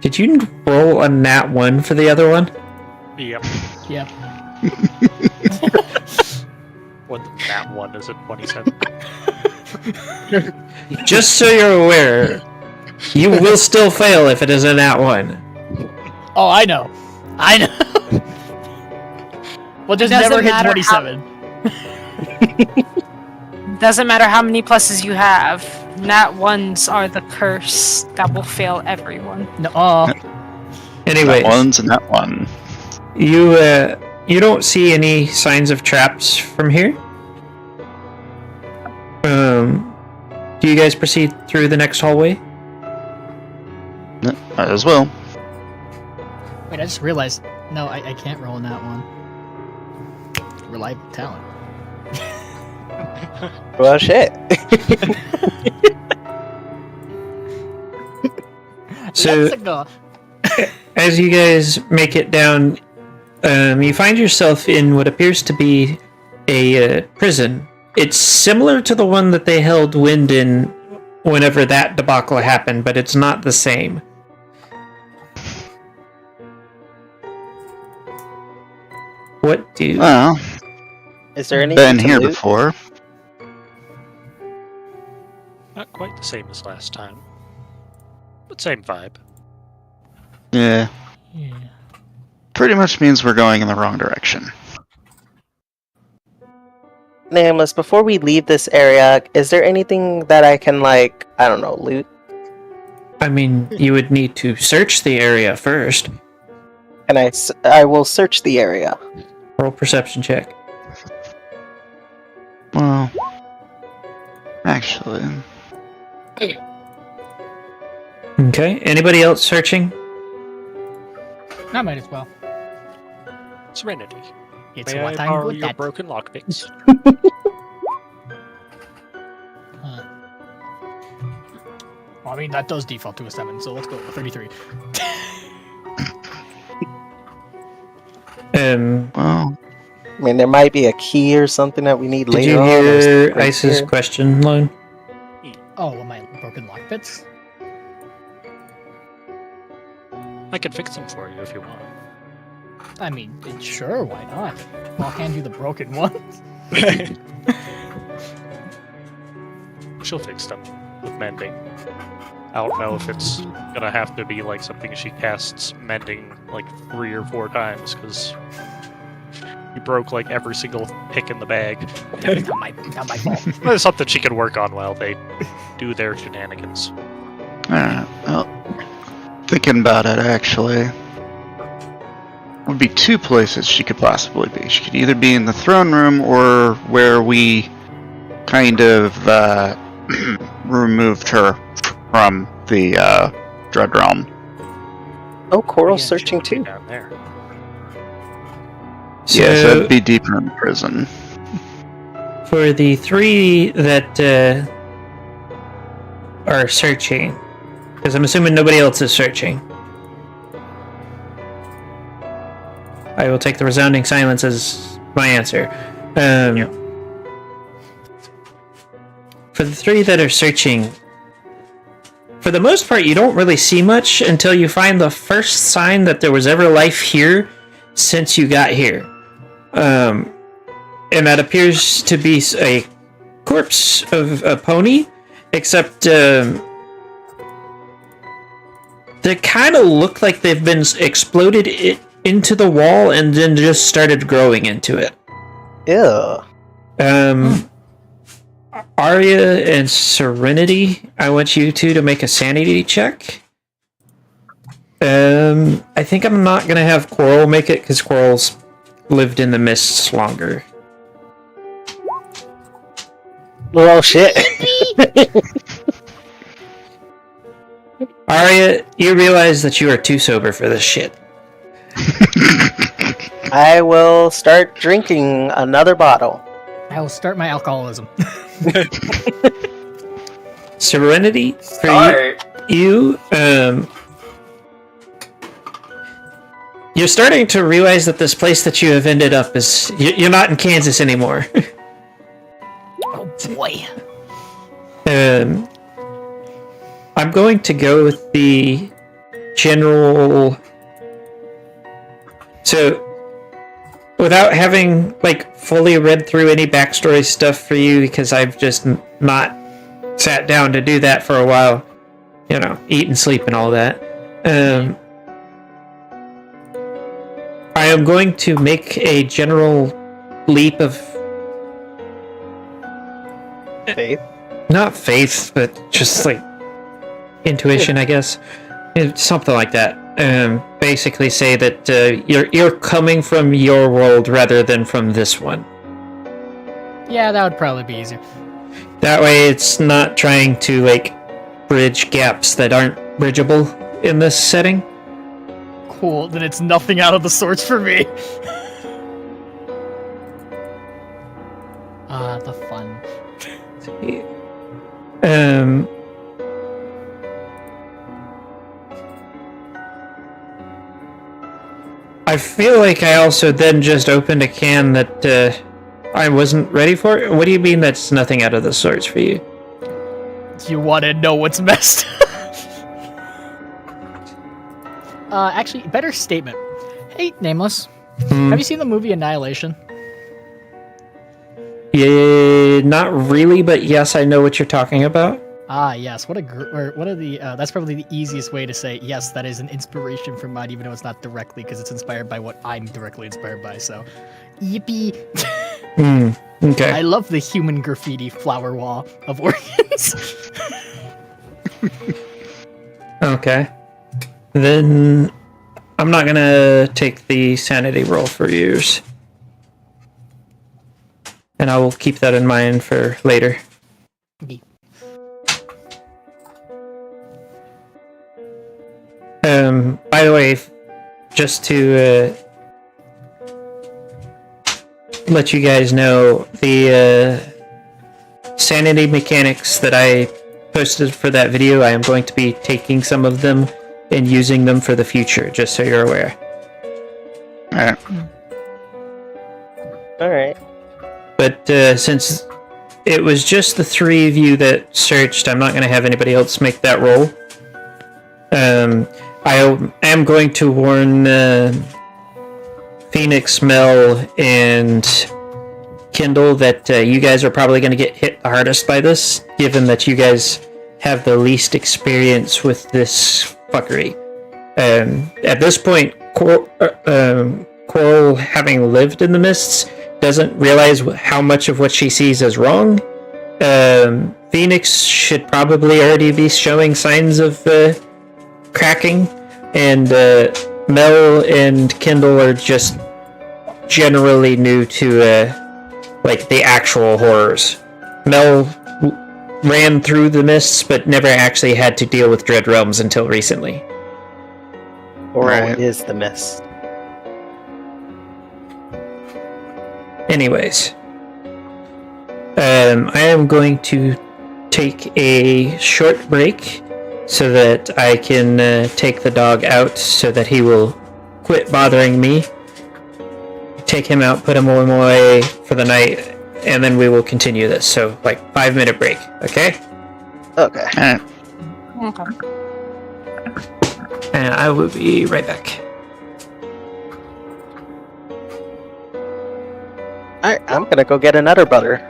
Did you roll a nat 1 for the other one? Yep. Yep. What that one is at 27. Just so you're aware, you will still fail if it is a nat 1. Oh, I know. I know. Well, just Doesn't never hit matter 27. Doesn't matter how many pluses you have. Nat ones are the curse that will fail everyone. No, Anyways, That one's and that one. you don't see any signs of traps from here. Do you guys proceed through the next hallway? Might as well. wait, I just realized. No, I can't roll in that one. Reliable talent. Well, shit. So, Let's go. as you guys make it down, you find yourself in what appears to be a prison. It's similar to the one that they held Wind in whenever that debacle happened, but it's not the same. What do you... Well, Is there anything been to here loot? before. Not quite the same as last time. But same vibe. Yeah, Yeah. pretty much means we're going in the wrong direction. Nameless, before we leave this area, is there anything that I can, like, I don't know, loot? I mean, you would need to search the area first. And I will search the area. Roll perception check. Well, actually, Okay. Anybody else searching? I might as well. Serenity. It's May what I I'm borrow good your at. broken lockpicks? Huh. Well, I mean, that does default to a 7, so let's go with 33. Well, I mean, there might be a key or something that we need Did later you on. hear right Ice's here. question, Lone? Oh, am I broken lock bits? I can fix them for you if you want. I mean, sure, why not? I'll hand you the broken ones. She'll fix them with mending. I don't know if it's gonna have to be like something she casts mending like 3 or 4 times, because you broke like every single pick in the bag. Not my fault. It's something she can work on while they do their shenanigans. alright. Well, thinking about it, actually, would be 2 places she could possibly be. She could either be in the throne room or where we kind of removed her from the Dread Realm. Oh, Coral's Yeah, she searching would be too. down there. Yes, So- that'd be deeper in prison. For the 3 that are searching, because I'm assuming nobody else is searching, I will take the resounding silence as my answer. For the 3 that are searching, for the most part, you don't really see much until you find the first sign that there was ever life here since you got here. And that appears to be a corpse of a pony, except they kind of look like they've been exploded into the wall and then just started growing into it. Ew. Arya and Serenity, I want you two to make a sanity check. I think I'm not gonna have Coral make it because Coral's lived in the mists longer. Oh shit. Arya, you realize that you are too sober for this shit. I will start drinking another bottle. I will start my alcoholism. Serenity, for Start. you, you're starting to realize that this place that you have ended up is... You're not in Kansas anymore. Oh boy. I'm going to go with the general... So, without having, like, fully read through any backstory stuff for you, because I've just not sat down to do that for a while, you know, eat and sleep and all that, I am going to make a general leap of... Faith. Not faith, but just, like, intuition, I guess. Something like that. Basically say that you're coming from your world rather than from this one. Yeah, that would probably be easier. That way it's not trying to, like, bridge gaps that aren't bridgeable in this setting. Cool, then it's nothing out of the sorts for me. The fun. I feel like I also then just opened a can that I wasn't ready for. What do you mean that's nothing out of the sorts for you? You want to know what's messed? Actually, better statement. Hey, Nameless. Have you seen the movie Annihilation? Yeah, not really, but yes, I know what you're talking about. Ah, yes. What are the? That's probably the easiest way to say yes. That is an inspiration for mine, even though it's not directly, because it's inspired by what I'm directly inspired by. So, yippee! Okay. I love the human graffiti flower wall of organs. Okay. Then I'm not gonna take the sanity roll for yours. And I will keep that in mind for later. By the way, just to let you guys know the sanity mechanics that I posted for that video. I am going to be taking some of them and using them for the future, just so you're aware. Alright. Alright. But since it was just the three of you that searched, I'm not going to have anybody else make that roll. I am going to warn Phoenix, Mel, and Kindle that you guys are probably going to get hit the hardest by this, given that you guys have the least experience with this fuckery. At this point, Coral, having lived in the mists, doesn't realize how much of what she sees is wrong. Phoenix should probably already be showing signs of cracking, and Mel and Kindle are just generally new to like the actual horrors. Mel ran through the mists, but never actually had to deal with Dread Realms until recently. Or Right. is the mist. Anyways, I am going to take a short break so that I can take the dog out so that he will quit bothering me. Take him out, put him away for the night, and then we will continue this. So, like, 5-minute break, okay? Okay. Alright. Okay. And I will be right back. Alright, I'm gonna go get another butter.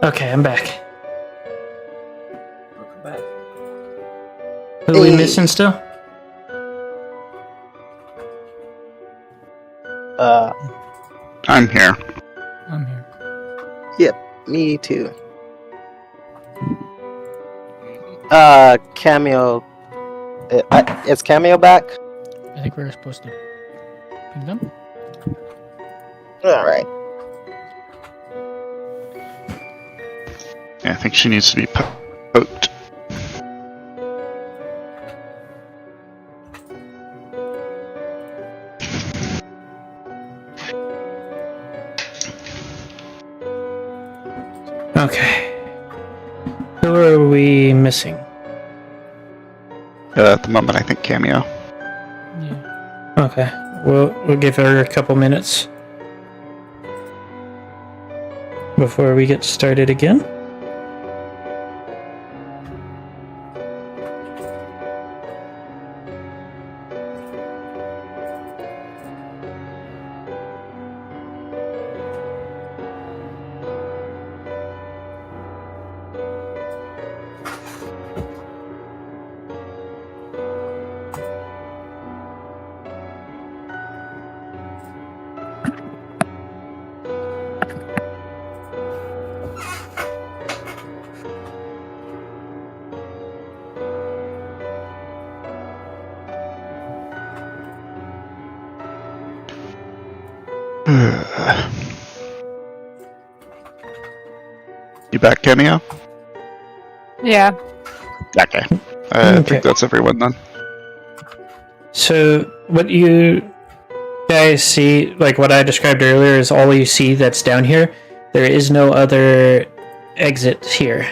Okay, I'm back. Welcome back. Who are we Hey. missing still? I'm here. I'm here. Me too. Cameo. Is Cameo back? I think we were supposed to ping them. Alright. Yeah, I think she needs to be poked. Okay. Who are we missing? At the moment, I think Cameo. Yeah. Okay. We'll give her a couple minutes before we get started again. You back, Cameo? Yeah. Okay. I Okay. think that's everyone then. So, what you guys see, like what I described earlier, is all you see that's down here. There is no other exit here.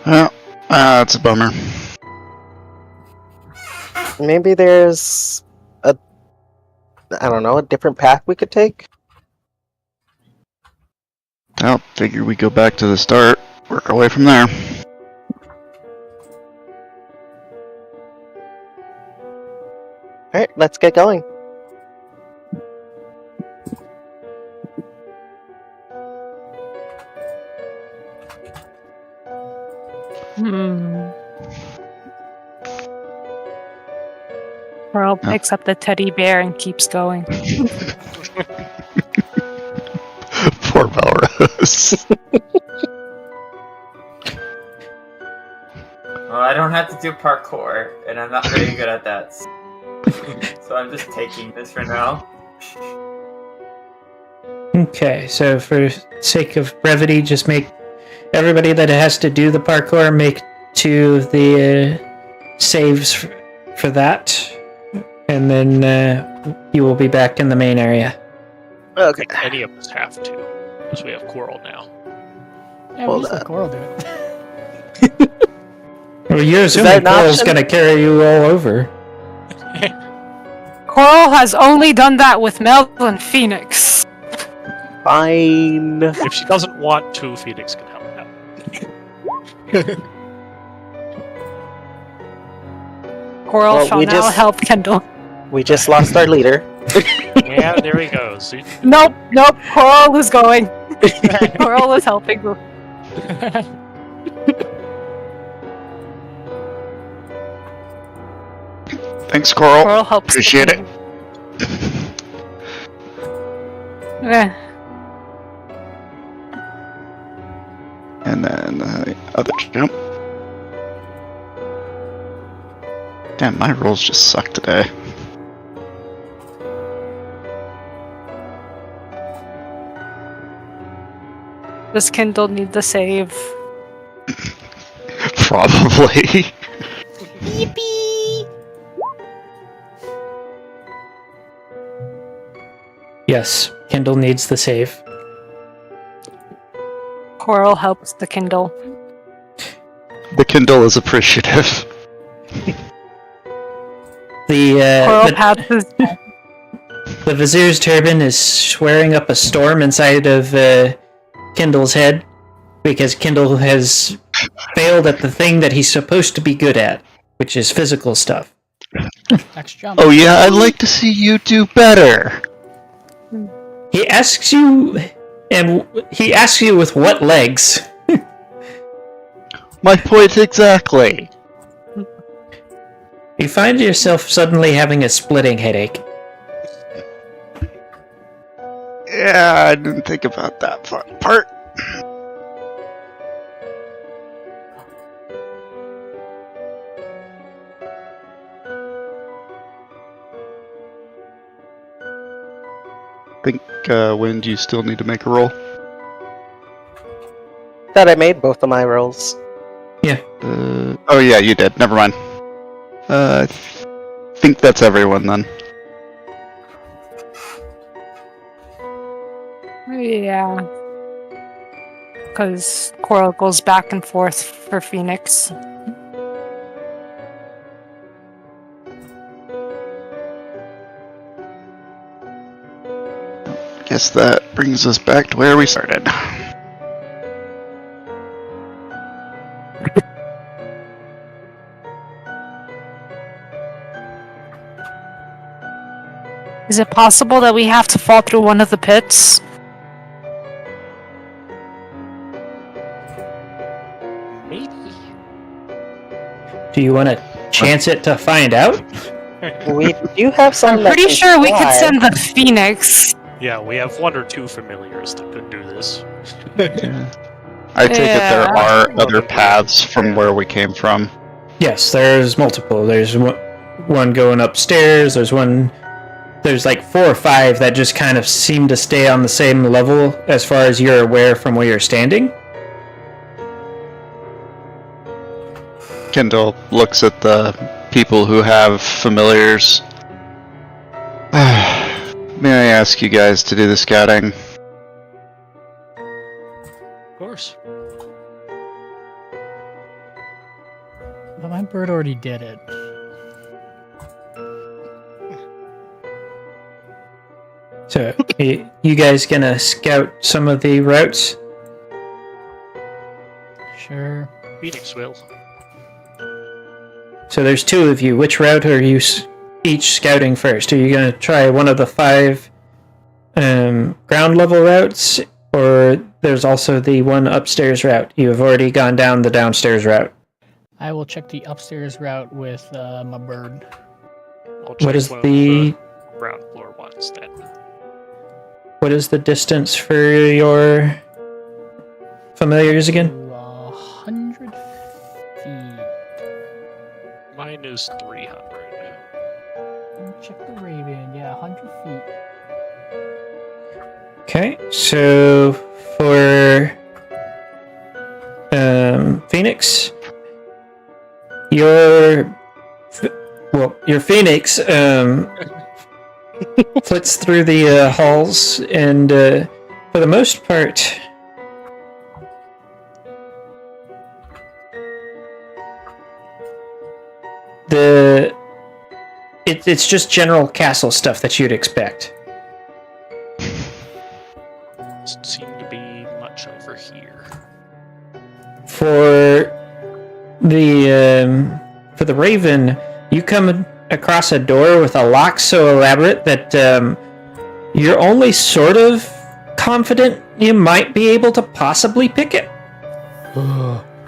Well, that's a bummer. Maybe there's I don't know, a different path we could take? I'll figure we go back to the start, work our way from there. Alright, let's get going. Pearl picks up the teddy bear and keeps going. Poor Melrose. Well, I don't have to do parkour, and I'm not very good at that. So I'm just taking this for now. Okay, so for sake of brevity, just make everybody that has to do the parkour make 2 of the saves for that, and then you will be back in the main area. I Okay. think any of us have to, because we have Coral now. Yeah, Well, we'll just let Coral do it. Well, you're that assuming an Coral's option? going to carry you all over. Coral has only done that with Mel and Phoenix. Fine. If she doesn't want to, Phoenix can help out. Coral Well, shall we now just- help Kendall. We just lost our leader. Yeah, there he goes. See? Nope, Coral is going. Coral is helping. Thanks, Coral. Coral helps. Appreciate it. Eh. And then the other jump. Damn, my rolls just suck today. Does Kendall need the save? Probably. Yes, Kindle needs the save. Coral helps the Kindle. The Kindle is appreciative. Coral The passes. the Vizier's turban is swearing up a storm inside of Kindle's head because Kindle has failed at the thing that he's supposed to be good at, which is physical stuff. Next jump. Oh yeah, I'd like to see you do better. He asks you, and he asks you with what legs? My point exactly. You find yourself suddenly having a splitting headache. Yeah, I didn't think about that part. Think, Wind, you still need to make a roll? That I made both of my rolls. Oh yeah, you did. Never mind. I think that's everyone then. Yeah. Because Coral goes back and forth for Phoenix. Guess that brings us back to where we started. Is it possible that we have to fall through one of the pits? Maybe. Do you want to chance it to find out? We do have some. I'm that pretty can sure we could fly. send the Phoenix. Yeah, we have 1 or 2 familiars that could do this. I take it there Yeah. are other paths from where we came from. Yes, there's multiple. There's one going upstairs. There's like 4 or 5 that just kind of seem to stay on the same level as far as you're aware from where you're standing. Kendall looks at the people who have familiars. May I ask you guys to do the scouting? Of course. But my bird already did it. So, you guys gonna scout some of the routes? Sure. Phoenix will. So there's 2 of you. Which route are you each scouting first? Are you gonna try one of the 5 ground level routes, or there's also the one upstairs route? You have already gone down the downstairs route. I will check the upstairs route with my bird. I'll check What is one of the ground floor ones then. what is the distance for your familiars again? 100 feet. Mine is 300. Check the Raven. Yeah, 100 feet. Okay, so for Phoenix, your Phoenix flits through the halls, and for the most part, it's just general castle stuff that you'd expect. Doesn't seem to be much over here. For the Raven, you come across a door with a lock so elaborate that you're only sort of confident you might be able to possibly pick it.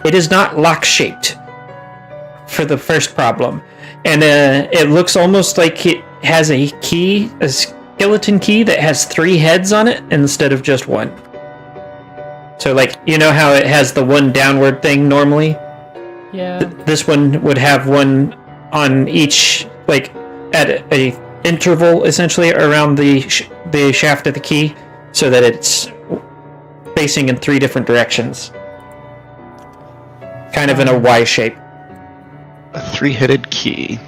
It is not lock-shaped for the first problem. And it looks almost like it has a key, a skeleton key that has 3 heads on it instead of just 1. So, like, you know how it has the one downward thing normally? Yeah. This one would have one on each, like, at a interval, essentially, around the shaft of the key, so that it's facing in 3 different directions. Kind of in a Y shape. A 3-headed key.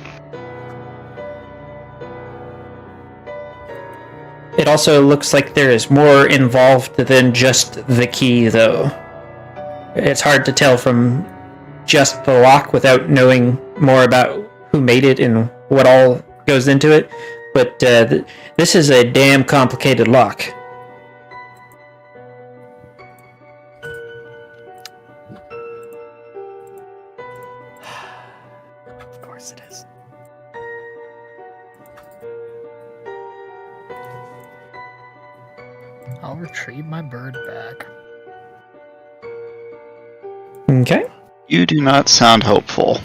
It also looks like there is more involved than just the key, though. It's hard to tell from just the lock without knowing more about who made it and what all goes into it, but this is a damn complicated lock. Of course it is. I'll retrieve my bird back. Okay. You do not sound hopeful.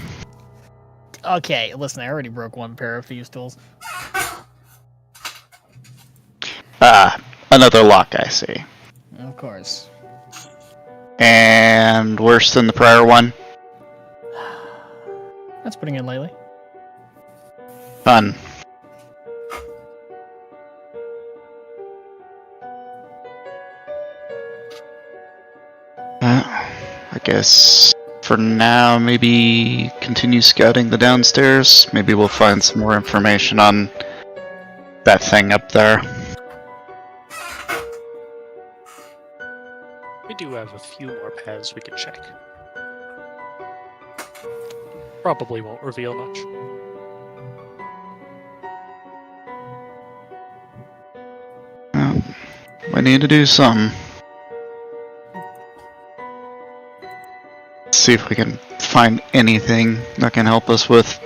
Okay, listen, I already broke one pair of thieves' tools. Ah, another lock, I see. Of course. And worse than the prior one? That's putting it lightly. Fun. I guess for now, maybe continue scouting the downstairs. Maybe we'll find some more information on that thing up there. We do have a few more paths we can check. Probably won't reveal much. Well, we need to do some. See if we can find anything that can help us with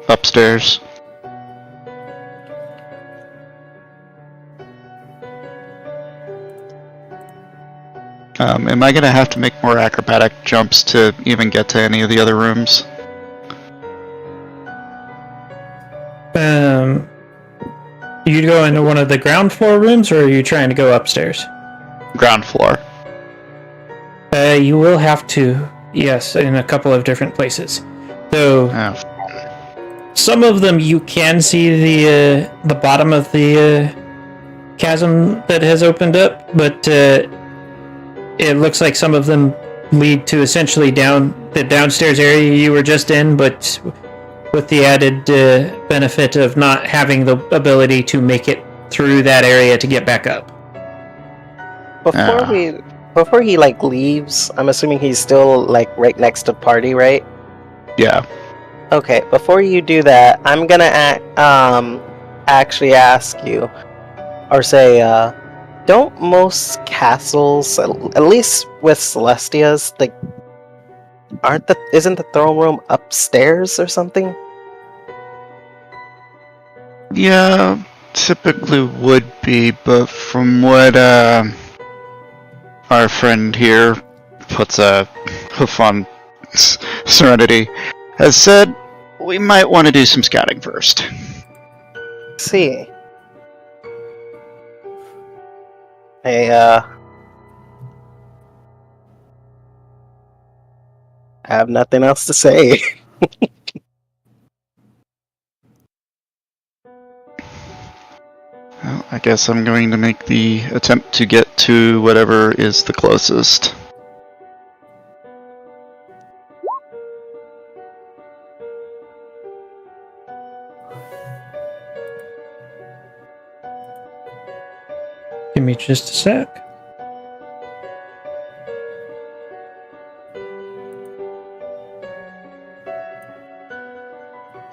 upstairs. Am I gonna have to make more acrobatic jumps to even get to any of the other rooms? You go into one of the ground floor rooms, or are you trying to go upstairs? Ground floor. You will have to, yes, in a couple of different places. So Oh, some of them you can see the bottom of the chasm that has opened up, but it looks like some of them lead to essentially down the downstairs area you were just in, but with the added benefit of not having the ability to make it through that area to get back up. Before he like leaves, I'm assuming he's still like right next to Party, right? yeah. Okay, before you do that, I'm gonna actually ask you, or say, don't most castles, at least with Celestia's, like, isn't the throne room upstairs or something? Yeah, typically would be, but from what our friend here puts a hoof on Serenity has said, we might want to do some scouting first. See. I have nothing else to say. Well, I guess I'm going to make the attempt to get to whatever is the closest. Give me just a sec.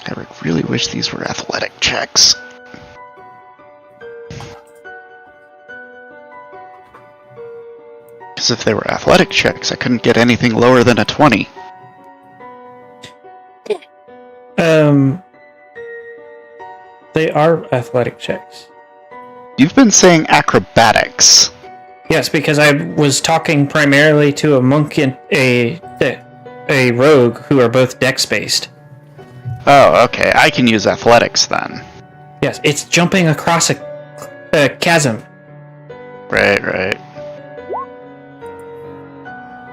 I really wish these were athletic checks. Because if they were athletic checks, I couldn't get anything lower than a 20. They are athletic checks. You've been saying acrobatics. Yes, because I was talking primarily to a monk and a rogue who are both dex-based. Oh, okay. I can use athletics then. Yes, it's jumping across a chasm. Right.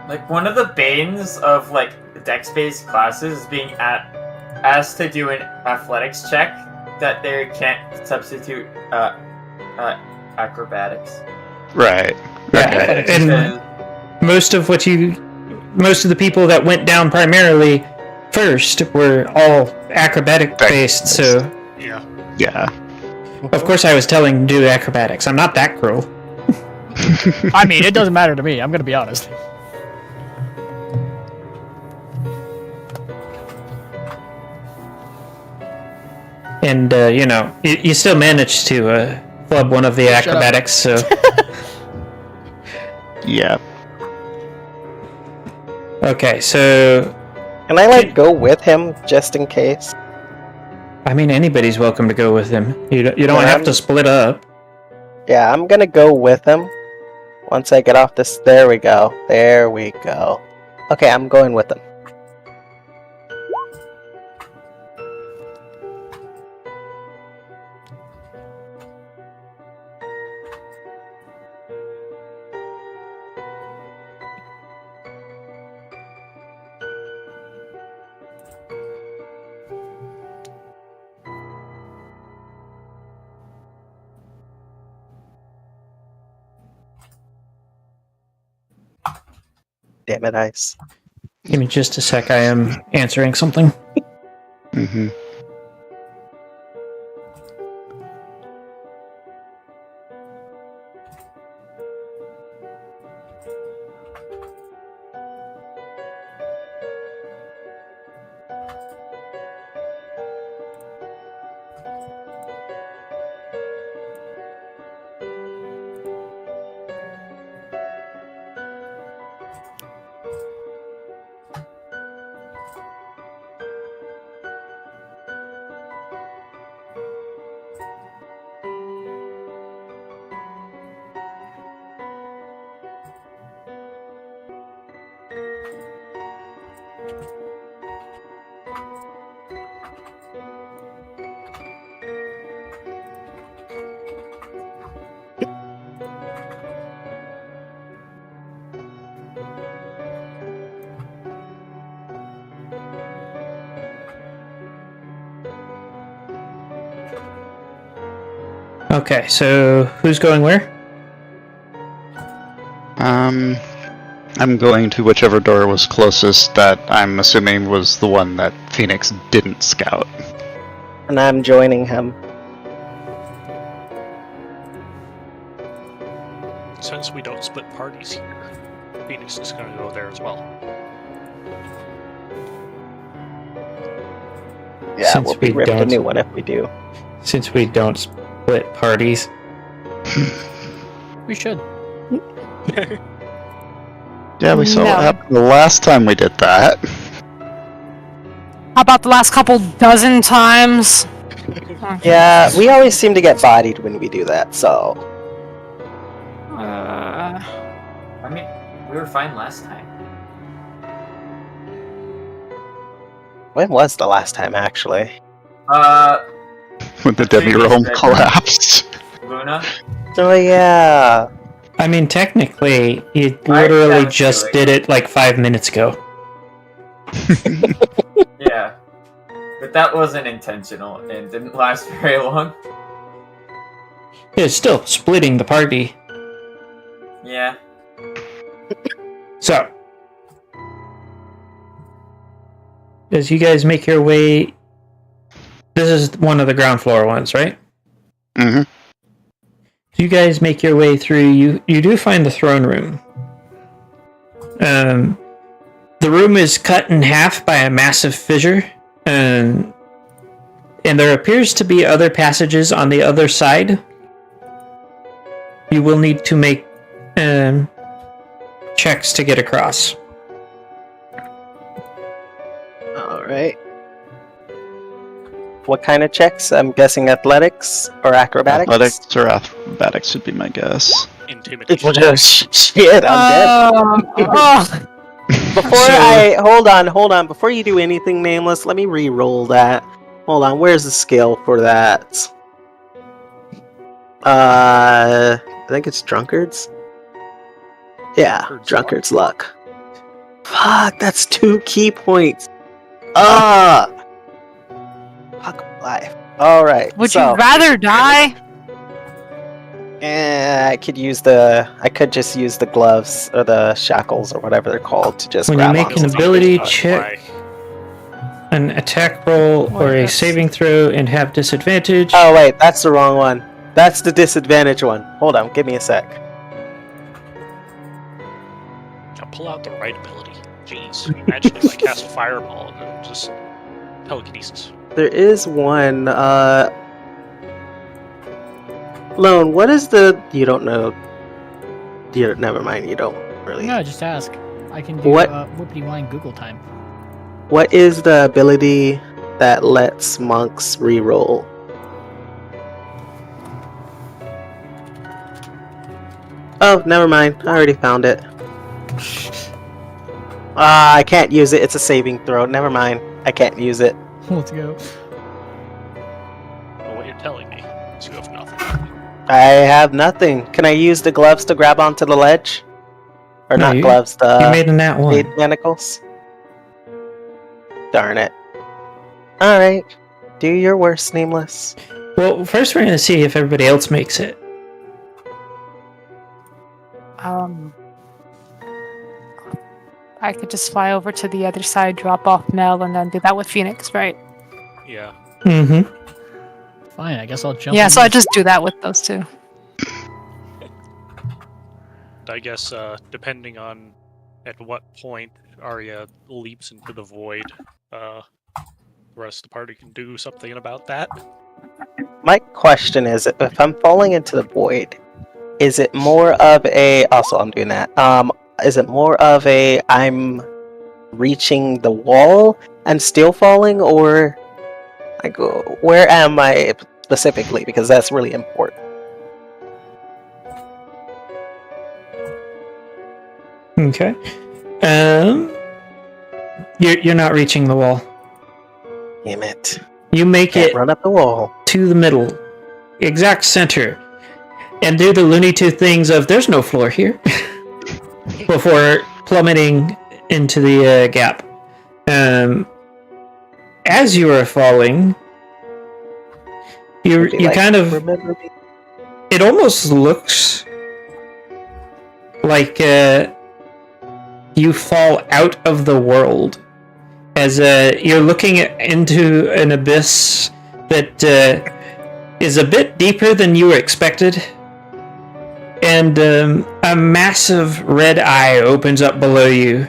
Like, one of the banes of, like, dex-based classes is being asked to do an athletics check that they can't substitute acrobatics. Right. Yeah, and most of the people that went down primarily first were all acrobatic based, so Yeah. of course I was telling them to do acrobatics. I'm not that cruel. I mean, it doesn't matter to me, I'm gonna be honest. And, you still managed to flub one of the acrobatics, so... Yeah. Okay, so... Can I, go with him, just in case? I mean, anybody's welcome to go with him. You don't have to split up. Yeah, I'm gonna go with him. Once I get off this... There we go. Okay, I'm going with him. Damn it, Ice. Give me just a sec. I am answering something. Mm-hmm. Okay, so who's going where? I'm going to whichever door was closest that I'm assuming was the one that Phoenix didn't scout. And I'm joining him. Since we don't split parties here, Phoenix is going to go there as well. Yeah, Since we'll be we ripped a don't- new one if we do. Since we don't split parties. We should. Yeah, we saw No. what happened the last time we did that. How about the last couple dozen times? Yeah, we always seem to get bodied when we do that, so. I mean, we were fine last time. When was the last time, actually? When the Demi-Rome collapsed. Luna? Oh, yeah. I mean, technically, you I literally kinda just feel did it like 5 minutes ago. Yeah. But that wasn't intentional and didn't last very long. It's still splitting the party. Yeah. So, as you guys make your way, this is one of the ground floor ones, right? Mm-hmm. You guys make your way through. You do find the throne room. The room is cut in half by a massive fissure, and there appears to be other passages on the other side. You will need to make checks to get across. Alright. What kind of checks? I'm guessing athletics or acrobatics? Athletics or acrobatics would be my guess. Intimidation. Shit, I'm dead. Oh, Hold on. Before you do anything, Nameless, let me re-roll that. Hold on, where's the skill for that? I think it's Drunkards. Yeah, Drunkard's luck. Fuck, that's 2 key points. Fuck life. Alright, would so, you rather die? I could just use the gloves or the shackles or whatever they're called to just When you grab make onto an them. ability check, an attack roll, or a saving throw and have disadvantage. Oh wait, that's the wrong one. That's the disadvantage one. Hold on, give me a sec. Now pull out the right ability. Jeez. Imagine if I cast Fireball and then just telekinesis. There is one, Lone, what is the... You don't know... Never mind, you don't really... No, just ask. I can do What- Whippity Wine Google time. What is the ability that lets monks reroll? Oh, never mind. I already found it. I can't use it. It's a saving throw. Never mind. I can't use it. Let's go. Well, what you're telling me is you have nothing. I have nothing. Can I use the gloves to grab onto the ledge? Or No, not you- gloves, You the made a nat one. blade manacles? Darn it. Alright. Do your worst, Nameless. Well, first we're going to see if everybody else makes it. I could just fly over to the other side, drop off Mel, and then do that with Phoenix, right? Yeah. Mm-hmm. Fine, I guess I'll jump. Yeah, in so I with- just do that with those two. I guess depending on at what point Arya leaps into the void, the rest of the party can do something about that. My question is, if I'm falling into the void, is it more of a... Also, I'm doing that. Is it more of a I'm reaching the wall and still falling, or like where am I specifically? Because that's really important. Okay. You're not reaching the wall. Damn it! You make Can't it run up the wall. to the middle, exact center, and do the Looney Tunes things of "there's no floor here" before plummeting into the gap. As you are falling, you Would you like kind to of... remember me? It almost looks like you fall out of the world, as you're looking into an abyss that is a bit deeper than you expected, and a massive red eye opens up below you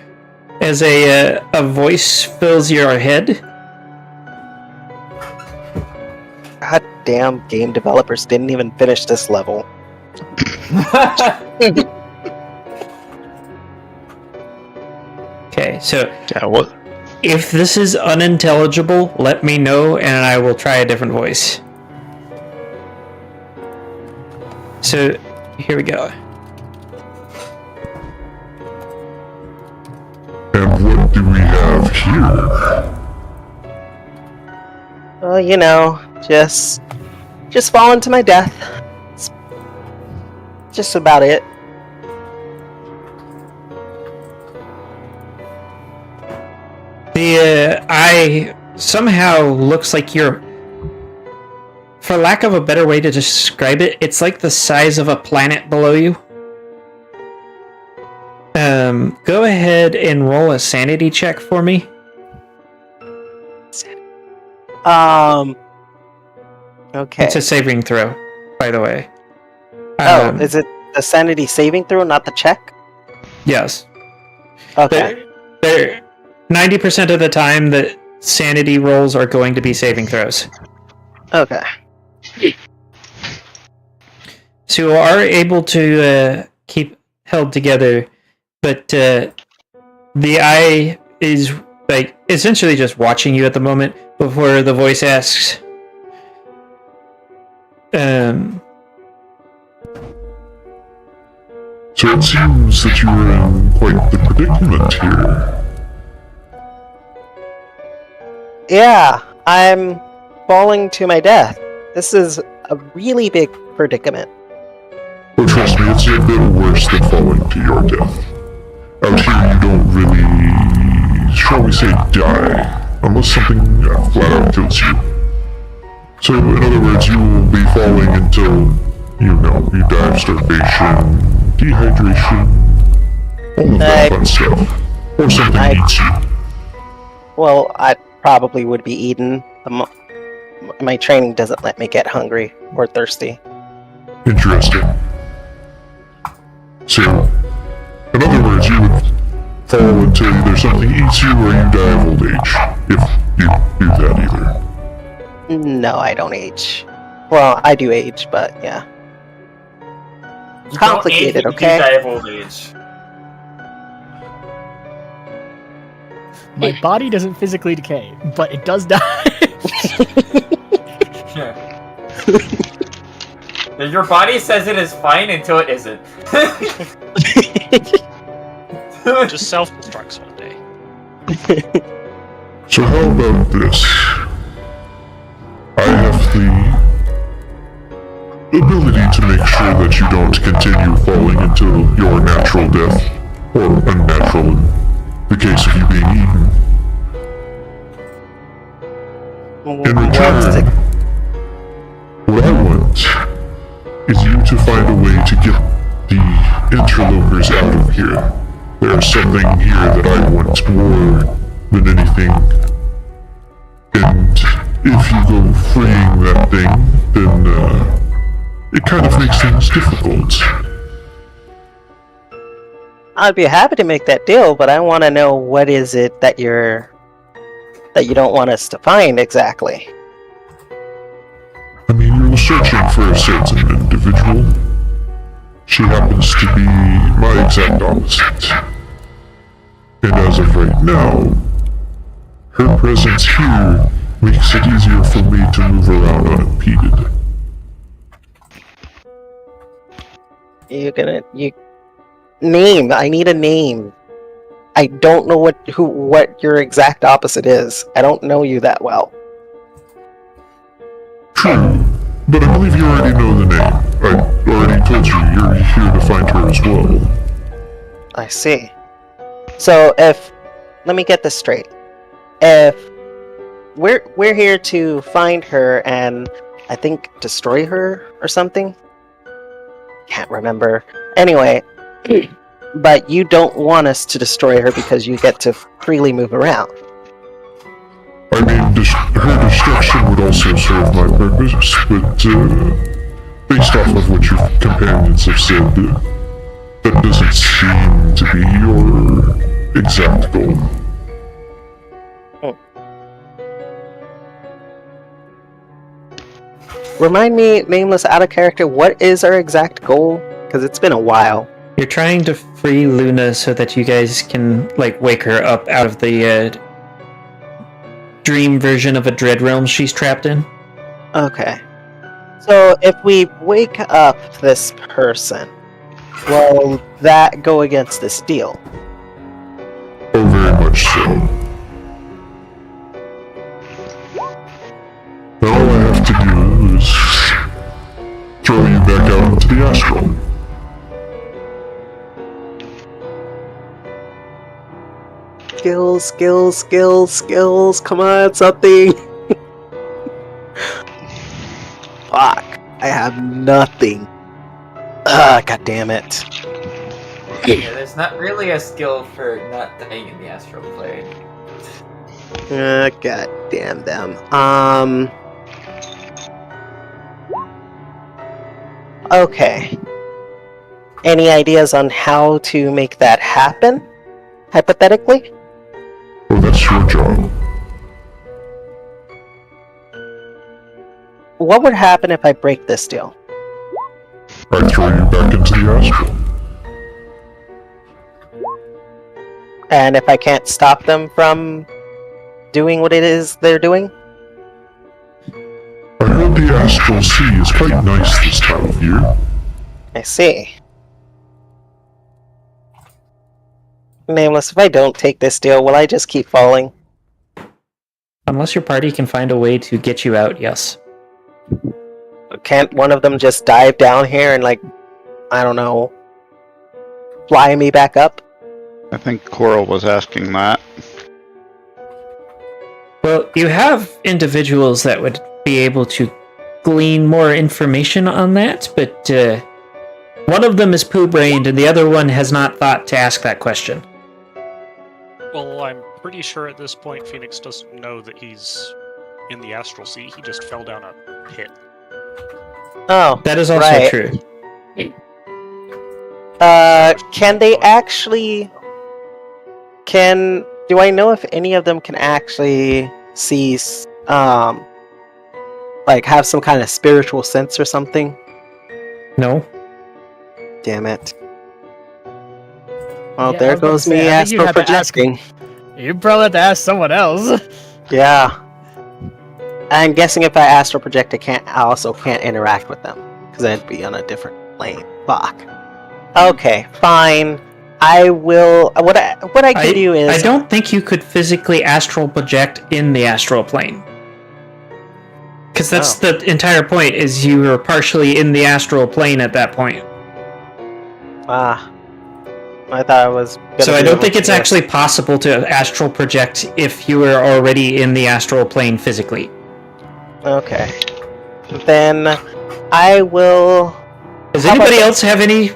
as a voice fills your head. God damn, game developers didn't even finish this level. Okay, so Yeah, what? if this is unintelligible, let me know and I will try a different voice. So, here we go. And what do we have here? Well, you know, just falling to my death. It's just about it. The eye somehow looks like you're... For lack of a better way to describe it, it's like the size of a planet below you. Go ahead and roll a sanity check for me. Okay. It's a saving throw, by the way. Is it the sanity saving throw, not the check? Yes. Okay. They're 90% of the time the sanity rolls are going to be saving throws. Okay. So you are able to keep held together, but the eye is like essentially just watching you at the moment before the voice asks, So it seems that you are in quite the predicament here. Yeah, I'm falling to my death. This is a really big predicament. But trust me, it's a bit worse than falling to your death. Out here you don't really, shall we say, die, unless something flat out kills you. So in other words, you will be falling until, you die of starvation, dehydration, all of that fun stuff. Or something eats you. Well, I probably would be eaten. My training doesn't let me get hungry or thirsty. Interesting. So, in other words, you would fall until either something eats you or you die of old age. If you do that either. No, I don't age. Well, I do age, but yeah. You Complicated, don't age, okay? You die of old age. My body doesn't physically decay, but it does die. Your body says it is fine until it isn't. Just self-destructs one day. So how about this? I have the ability to make sure that you don't continue falling into your natural death, or unnatural in the case of you being eaten. In return, what I want is you to find a way to get the interlopers out of here. There's something here that I want more than anything. And if you go freeing that thing, then it kind of makes things difficult. I'd be happy to make that deal, but I want to know what is it that you don't want us to find exactly. I mean, you're searching for a certain individual. She happens to be my exact opposite. And as of right now, her presence here makes it easier for me to move around unimpeded. Name. I need a name. I don't know what your exact opposite is. I don't know you that well. True, but I believe you already know the name. I already told you you're here to find her as well. I see. So let me get this straight. If we're here to find her and I think destroy her or something? Can't remember. Anyway, but you don't want us to destroy her because you get to freely move around. I mean, her destruction would also serve my purpose, but based off of what your companions have said, that doesn't seem to be your exact goal. Remind me, Nameless, out of character, what is our exact goal? Because it's been a while. You're trying to free Luna so that you guys can, like, wake her up out of the dream version of a Dread Realm she's trapped in. Okay. So if we wake up this person, will that go against this deal? Oh, very much so. All I have to do is throw you back out into the astral. Skills, come on, something! Fuck, I have nothing. God damn it. Yeah, there's not really a skill for not dying in the astral plane. God damn them. Okay. Any ideas on how to make that happen? Hypothetically? Oh, that's your job. What would happen if I break this deal? I throw you back into the astral. And if I can't stop them from doing what it is they're doing? I heard the astral sea is quite nice this time of year. I see. Nameless, if I don't take this deal, will I just keep falling? Unless your party can find a way to get you out, yes. Can't one of them just dive down here and, like, I don't know, fly me back up? I think Coral was asking that. Well, you have individuals that would be able to glean more information on that, but one of them is poo-brained and the other one has not thought to ask that question. Well, I'm pretty sure at this point Phoenix doesn't know that he's in the astral sea. He just fell down a pit. Oh, That is also right. true. Can they actually... Do I know if any of them can actually see, like, have some kind of spiritual sense or something? No? Damn it. Well, Yeah, I there was about goes to say, me I think you'd astral have to ask- projecting. You probably have to ask someone else. Yeah. I'm guessing if I astral project, I also can't interact with them. Because I'd be on a different plane. Fuck. Okay, fine. I will... What I can do is... I don't think you could physically astral project in the astral plane. Because that's the entire point, is you were partially in the astral plane at that point. I thought I was... So I don't think it's actually possible to astral project if you were already in the astral plane physically. Okay. Then I will... Does How about anybody this? else have any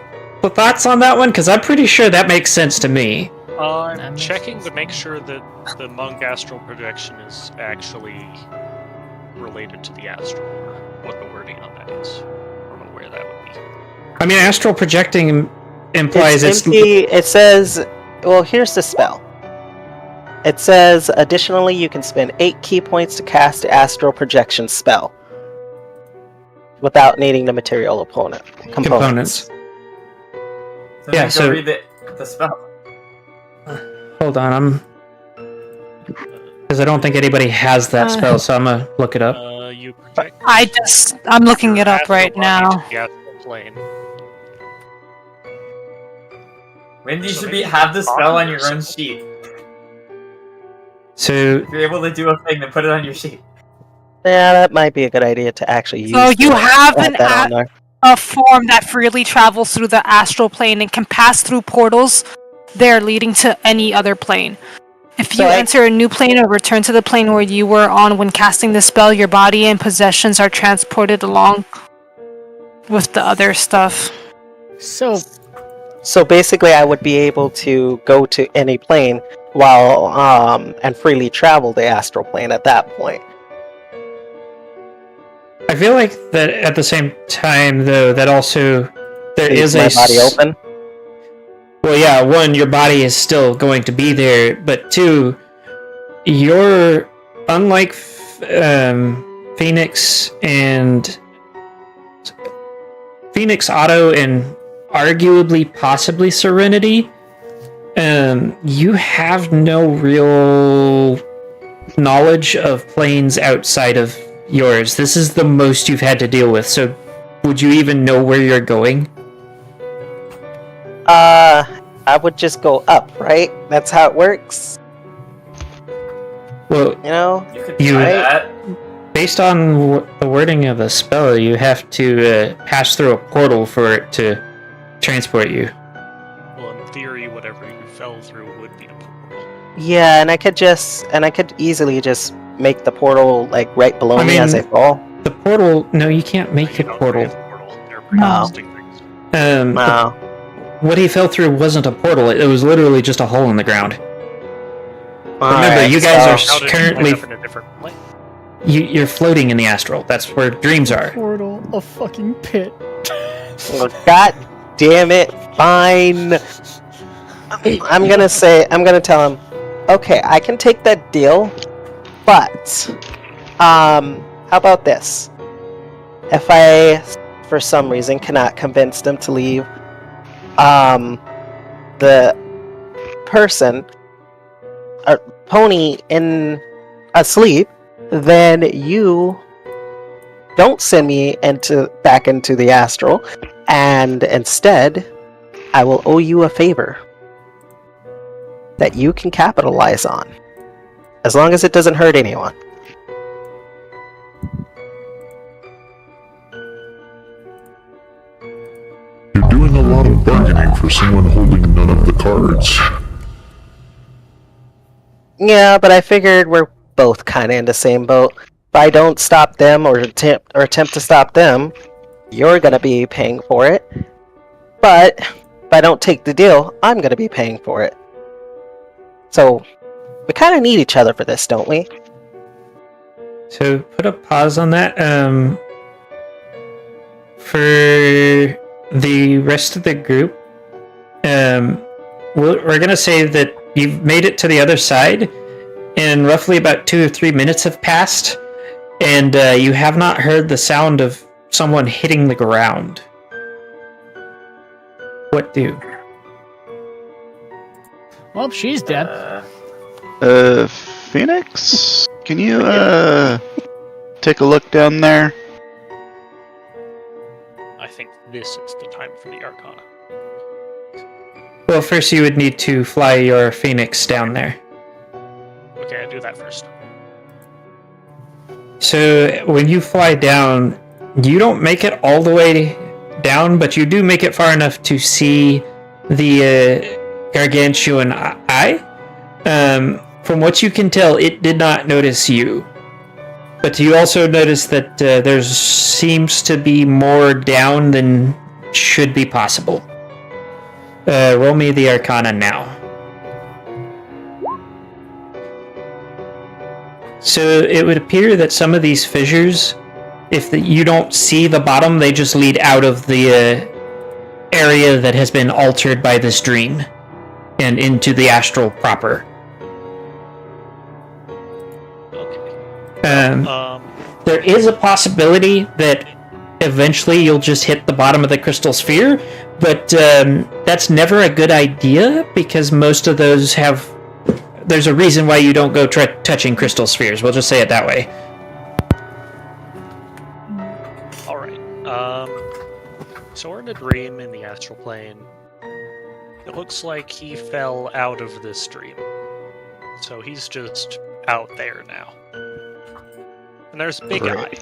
couple thoughts on that one? Because I'm pretty sure that makes sense to me. I'm checking to make sure that the monk astral projection is actually related to the astral, or what the wording on that is. I don't know where that would be. I mean, astral projecting implies It says, well, here's the spell. It says, additionally, you can spend 8 key points to cast the astral projection spell without needing the material components. So Yeah, go so- read the spell. Hold on, because I don't think anybody has that spell, so I'm gonna look it up. You project. I'm looking it up astral right body now. to the astral plane. Wendy So should maybe have the spell on your or own something. sheet. So If you're able to do a thing, then put it on your sheet. Yeah, that might be a good idea to actually use. So you have add that on there. a form that freely travels through the astral plane and can pass through portals there leading to any other plane. If you So enter a new plane or return to the plane where you were on when casting the spell, your body and possessions are transported along with the other stuff. So, So basically, I would be able to go to any plane while and freely travel the astral plane at that point. I feel like that at the same time, though, that also there Leaves is my a body open. Well, yeah, one, your body is still going to be there, but two, you're unlike Phoenix Otto, and arguably possibly Serenity. You have no real knowledge of planes outside of yours. This is the most you've had to deal with. So, would you even know where you're going? I would just go up, right? That's how it works. Well, You know? You could You- try Right. that. based on the wording of the spell, you have to pass through a portal for it to transport you. Well, in theory, whatever you fell through would be a portal. Yeah, and I could easily just make the portal like right below I me as I mean- fall. The portal, no, you can't make You a don't portal. create a portal. They're pretty No. distinct things. Wow. What he fell through wasn't a portal; it was literally just a hole in the ground. Remember, you guys are How did you currently end up in a different plane? you're floating in the astral. That's where dreams are. portal, a fucking pit. God damn it! Fine. I'm gonna tell him, okay, I can take that deal, but how about this? If I, for some reason, cannot convince them to leave, the person, or pony in asleep, then you don't send me back into the astral, and instead, I will owe you a favor that you can capitalize on, as long as it doesn't hurt anyone. You're doing a lot of bargaining for someone holding none of the cards. Yeah, but I figured we're both kind of in the same boat. If I don't stop them or attempt to stop them, you're gonna be paying for it. But if I don't take the deal, I'm gonna be paying for it. So we kind of need each other for this, don't we? So put a pause on that. For the rest of the group, we're gonna say that you've made it to the other side, and roughly about 2 or 3 minutes have passed, and you have not heard the sound of someone hitting the ground. What do? Well, she's dead. Phoenix? Can you, take a look down there? I think this is the time for the Arcana. Well, first you would need to fly your Phoenix down there. Okay, I do that first. So when you fly down, you don't make it all the way down, but you do make it far enough to see the gargantuan eye. From what you can tell, it did not notice you. But you also notice that there seems to be more down than should be possible. Roll me the Arcana now. So it would appear that some of these fissures, you don't see the bottom, they just lead out of the area that has been altered by this dream and into the astral proper. Okay. There is a possibility that eventually you'll just hit the bottom of the crystal sphere, but that's never a good idea because most of those have... There's a reason why you don't go touching crystal spheres. We'll just say it that way. Alright. So we're in a dream in the astral plane. It looks like he fell out of this dream. So he's just out there now. And there's a big eye.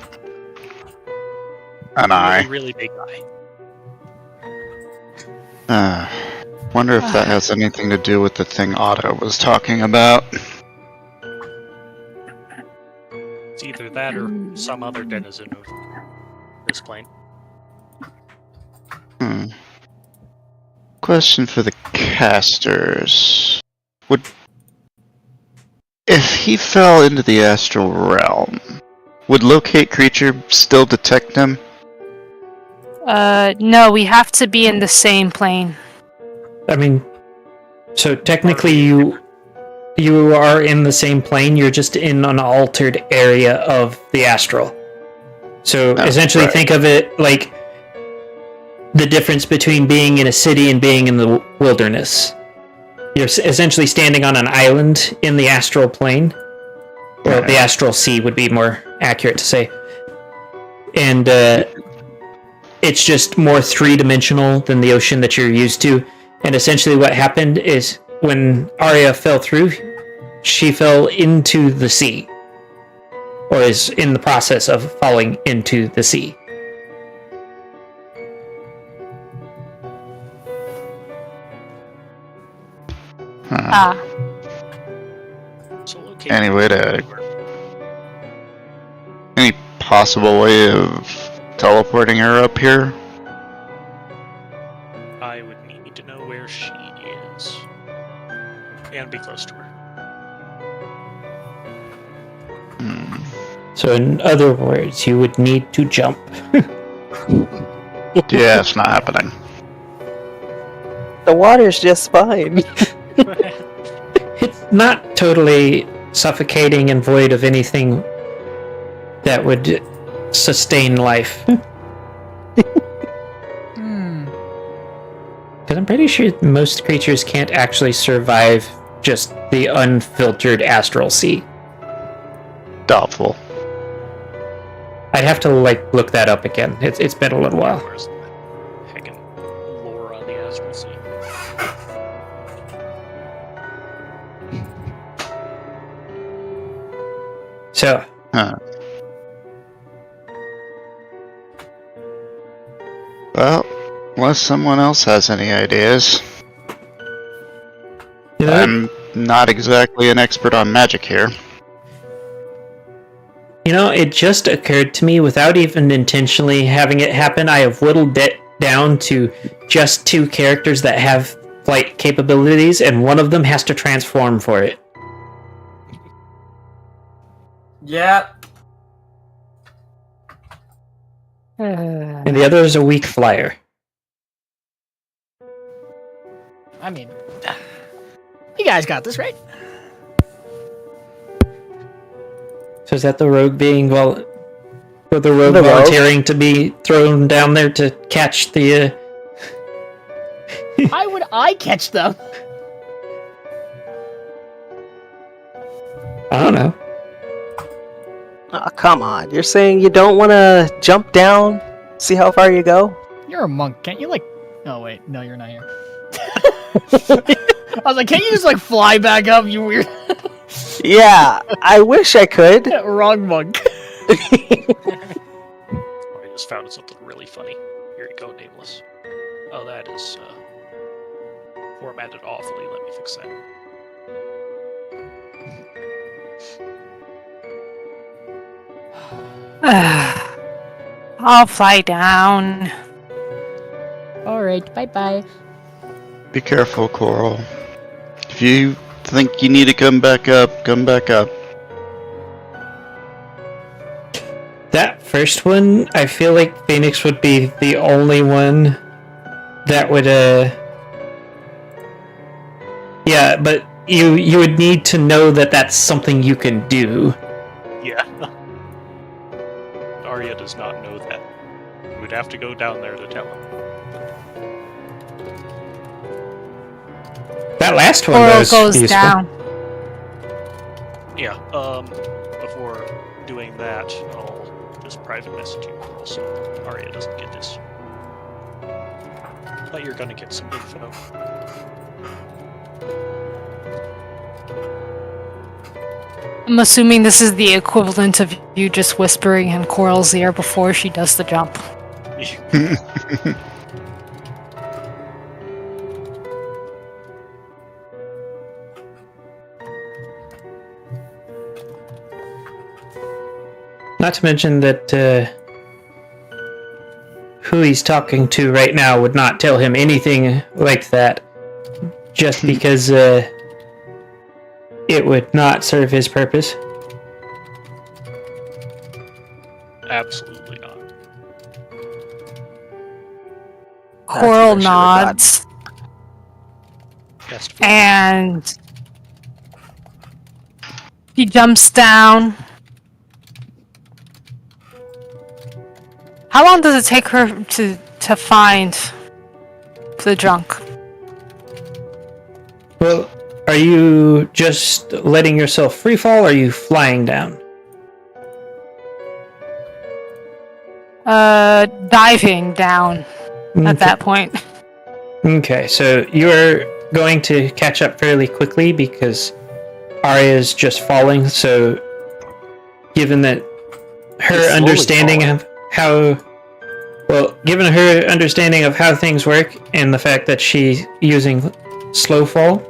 An eye. Really big eye. Wonder if that has anything to do with the thing Otto was talking about. It's either that or some other denizen of this plane. Question for the casters. If he fell into the astral realm, would locate creature still detect him? No, we have to be in the same plane. I mean, so technically you are in the same plane, you're just in an altered area of the astral. So essentially think of it like the difference between being in a city and being in the wilderness. You're essentially standing on an island in the astral plane, or the astral sea would be more accurate to say. And it's just more three-dimensional than the ocean that you're used to. And essentially what happened is when Arya fell through, she fell into the sea. Or is in the process of falling into the sea. So any possible way of teleporting her up here? I would need to know where she is. And be close to her. So in other words, you would need to jump. Yeah, it's not happening. The water's just fine. It's not totally suffocating and void of anything that would sustain life. Because I'm pretty sure most creatures can't actually survive just the unfiltered astral sea. Doubtful. I'd have to look that up again. It's been a little while. Where's the heckin' lore on the astral sea? So, well, unless someone else has any ideas. I'm not exactly an expert on magic here. You know, it just occurred to me without even intentionally having it happen. I have whittled it down to just 2 characters that have flight capabilities, and one of them has to transform for it. Yeah. And the other is a weak flyer. I mean, you guys got this, right? So is that the rogue being volunteering to be thrown down there to catch the? Why would I catch them? I don't know. Oh, come on. You're saying you don't want to jump down? See how far you go? You're a monk, can't you Oh wait, no, you're not here. I was like, can't you just fly back up, you weird... Yeah, I wish I could. Wrong monk. I just found something really funny. Here you go, Nameless. Oh, that is formatted awfully. Let me fix that. I'll fly down. Alright, bye-bye. Be careful, Coral. If you think you need to come back up, come back up. That first one, I feel like Phoenix would be the only one that would, Yeah, but you would need to know that that's something you can do. Yeah. Arya does not know that. You would have to go down there to tell him. That last one Coral was goes useful. down. Yeah, before doing that, I'll just private message you, Coral, so Arya doesn't get this. But you're gonna get some info. I'm assuming this is the equivalent of you just whispering in Coral's ear before she does the jump. Not to mention that who he's talking to right now would not tell him anything like that, just because it would not serve his purpose. Absolutely not. Coral for sure, nods Best for and he jumps down. How long does it take her to find the drunk? Well, are you just letting yourself free fall, or are you flying down? Diving down at that point. Okay, so you're going to catch up fairly quickly because Arya is just falling, so given that her understanding of how things work and the fact that she's using slow fall,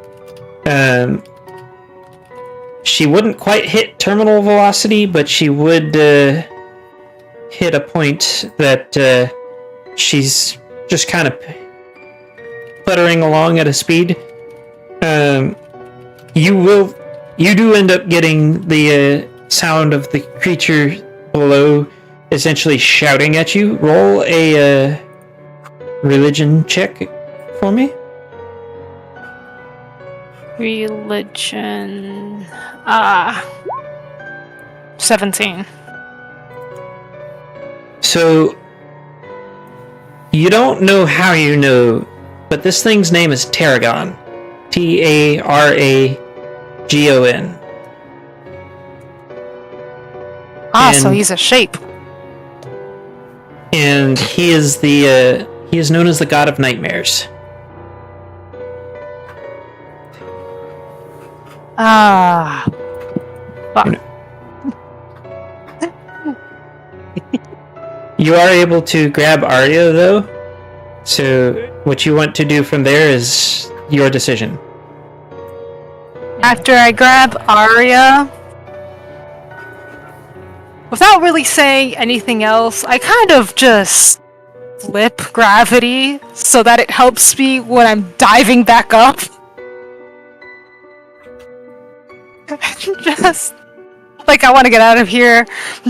she wouldn't quite hit terminal velocity, but she would hit a point that she's just kind of puttering along at a speed. You do end up getting the sound of the creature below essentially shouting at you. Roll a religion check for me. Religion. 17. So, you don't know how you know, but this thing's name is Tarragon. Taragon. So And- he's a shape. And he is known as the god of nightmares. Fuck. You are able to grab Arya, though. So, what you want to do from there is your decision. After I grab Arya, without really saying anything else, I kind of just flip gravity so that it helps me when I'm diving back up. Just like I want to get out of here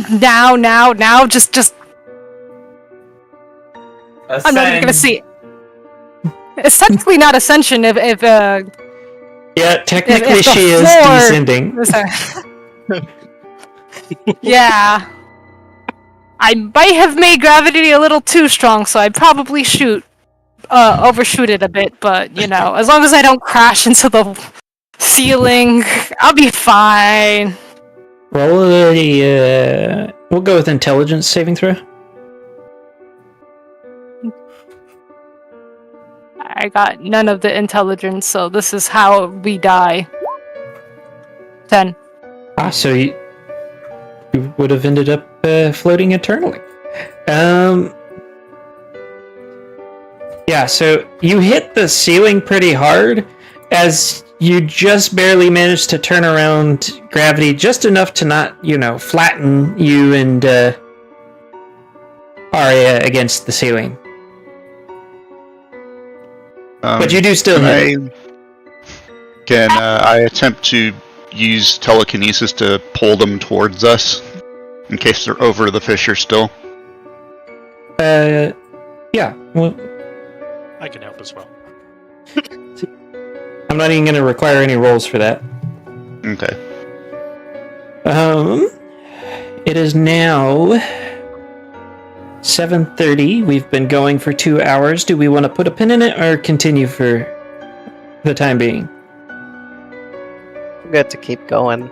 now, just I'm not even gonna see. It's technically not ascension if Yeah, technically if the she is floor- descending. Yeah. I might have made gravity a little too strong, so I'd probably overshoot it a bit, but, you know, as long as I don't crash into the ceiling, I'll be fine. Roll a, we'll go with intelligence saving throw. I got none of the intelligence, so this is how we die. 10. So you would have ended up floating eternally. Yeah, so you hit the ceiling pretty hard as you just barely managed to turn around gravity just enough to not, flatten you and Arya against the ceiling. But you do still hit. Can I attempt to use telekinesis to pull them towards us? In case they're over the fissure still? Yeah. Well, I can help as well. I'm not even going to require any rolls for that. Okay. It is now 7:30. We've been going for 2 hours. Do we want to put a pin in it or continue for the time being? Good to keep going.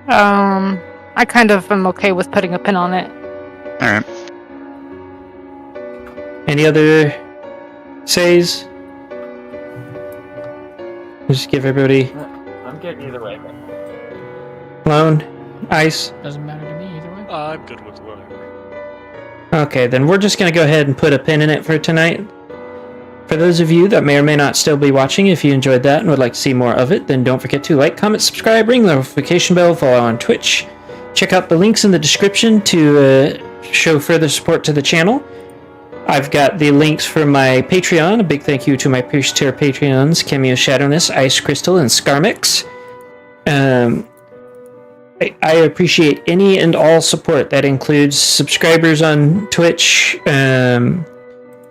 I kind of am okay with putting a pin on it. Alright. Any other says? Just give everybody I'm good either way. Lone, Ice. Doesn't matter to me either way. I'm good with whatever. Okay, then we're just going to go ahead and put a pin in it for tonight. For those of you that may or may not still be watching, if you enjoyed that and would like to see more of it, then don't forget to like, comment, subscribe, ring the notification bell, follow on Twitch. Check out the links in the description to show further support to the channel. I've got the links for my Patreon. A big thank you to my first tier Patreons, Cameo Shadowness, Ice Crystal, and Scarmix. I appreciate any and all support. That includes subscribers on Twitch,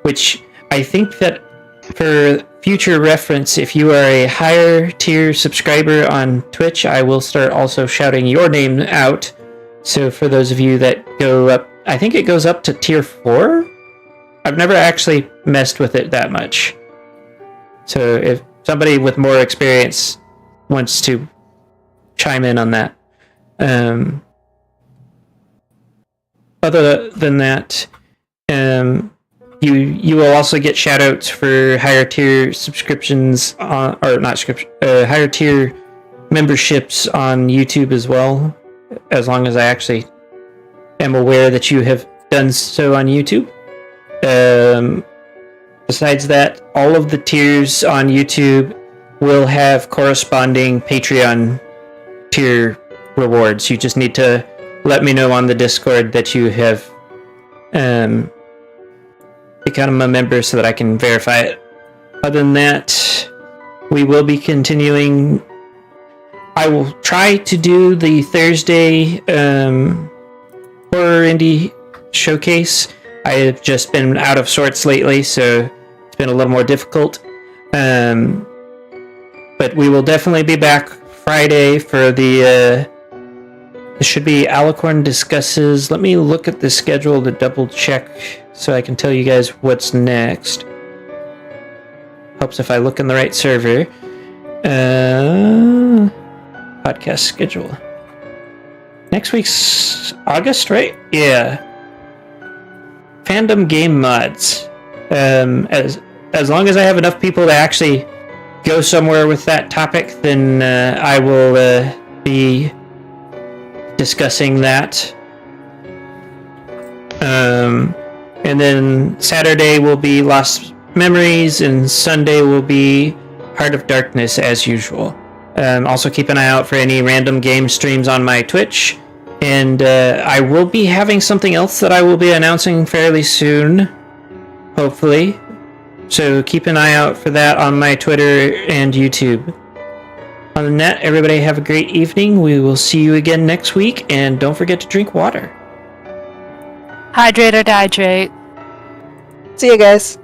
which I think that for future reference, if you are a higher tier subscriber on Twitch, I will start also shouting your name out. So for those of you that go up, I think it goes up to tier 4? I've never actually messed with it that much. So if somebody with more experience wants to chime in on that. Other than that, you will also get shoutouts for higher tier subscriptions higher tier memberships on YouTube as well, as long as I actually am aware that you have done so on YouTube. Besides that, all of the tiers on YouTube will have corresponding Patreon tier rewards. You just need to let me know on the Discord that you have become a member so that I can verify it. Other than that, we will be continuing. I will try to do the Thursday horror indie showcase. I have just been out of sorts lately, so it's been a little more difficult. But we will definitely be back Friday for the it should be Alicorn Discusses. Let me look at the schedule to double check so I can tell you guys what's next. Helps if I look in the right server. Podcast schedule. Next week's August, right? Yeah. Fandom game mods. As long as I have enough people to actually go somewhere with that topic, then I will be discussing that. And then Saturday will be Lost Memories, and Sunday will be Heart of Darkness as usual. Also keep an eye out for any random game streams on my Twitch. And I will be having something else that I will be announcing fairly soon, hopefully. So keep an eye out for that on my Twitter and YouTube. Other than that, everybody have a great evening. We will see you again next week, and don't forget to drink water. Hydrate or dihydrate. See you guys.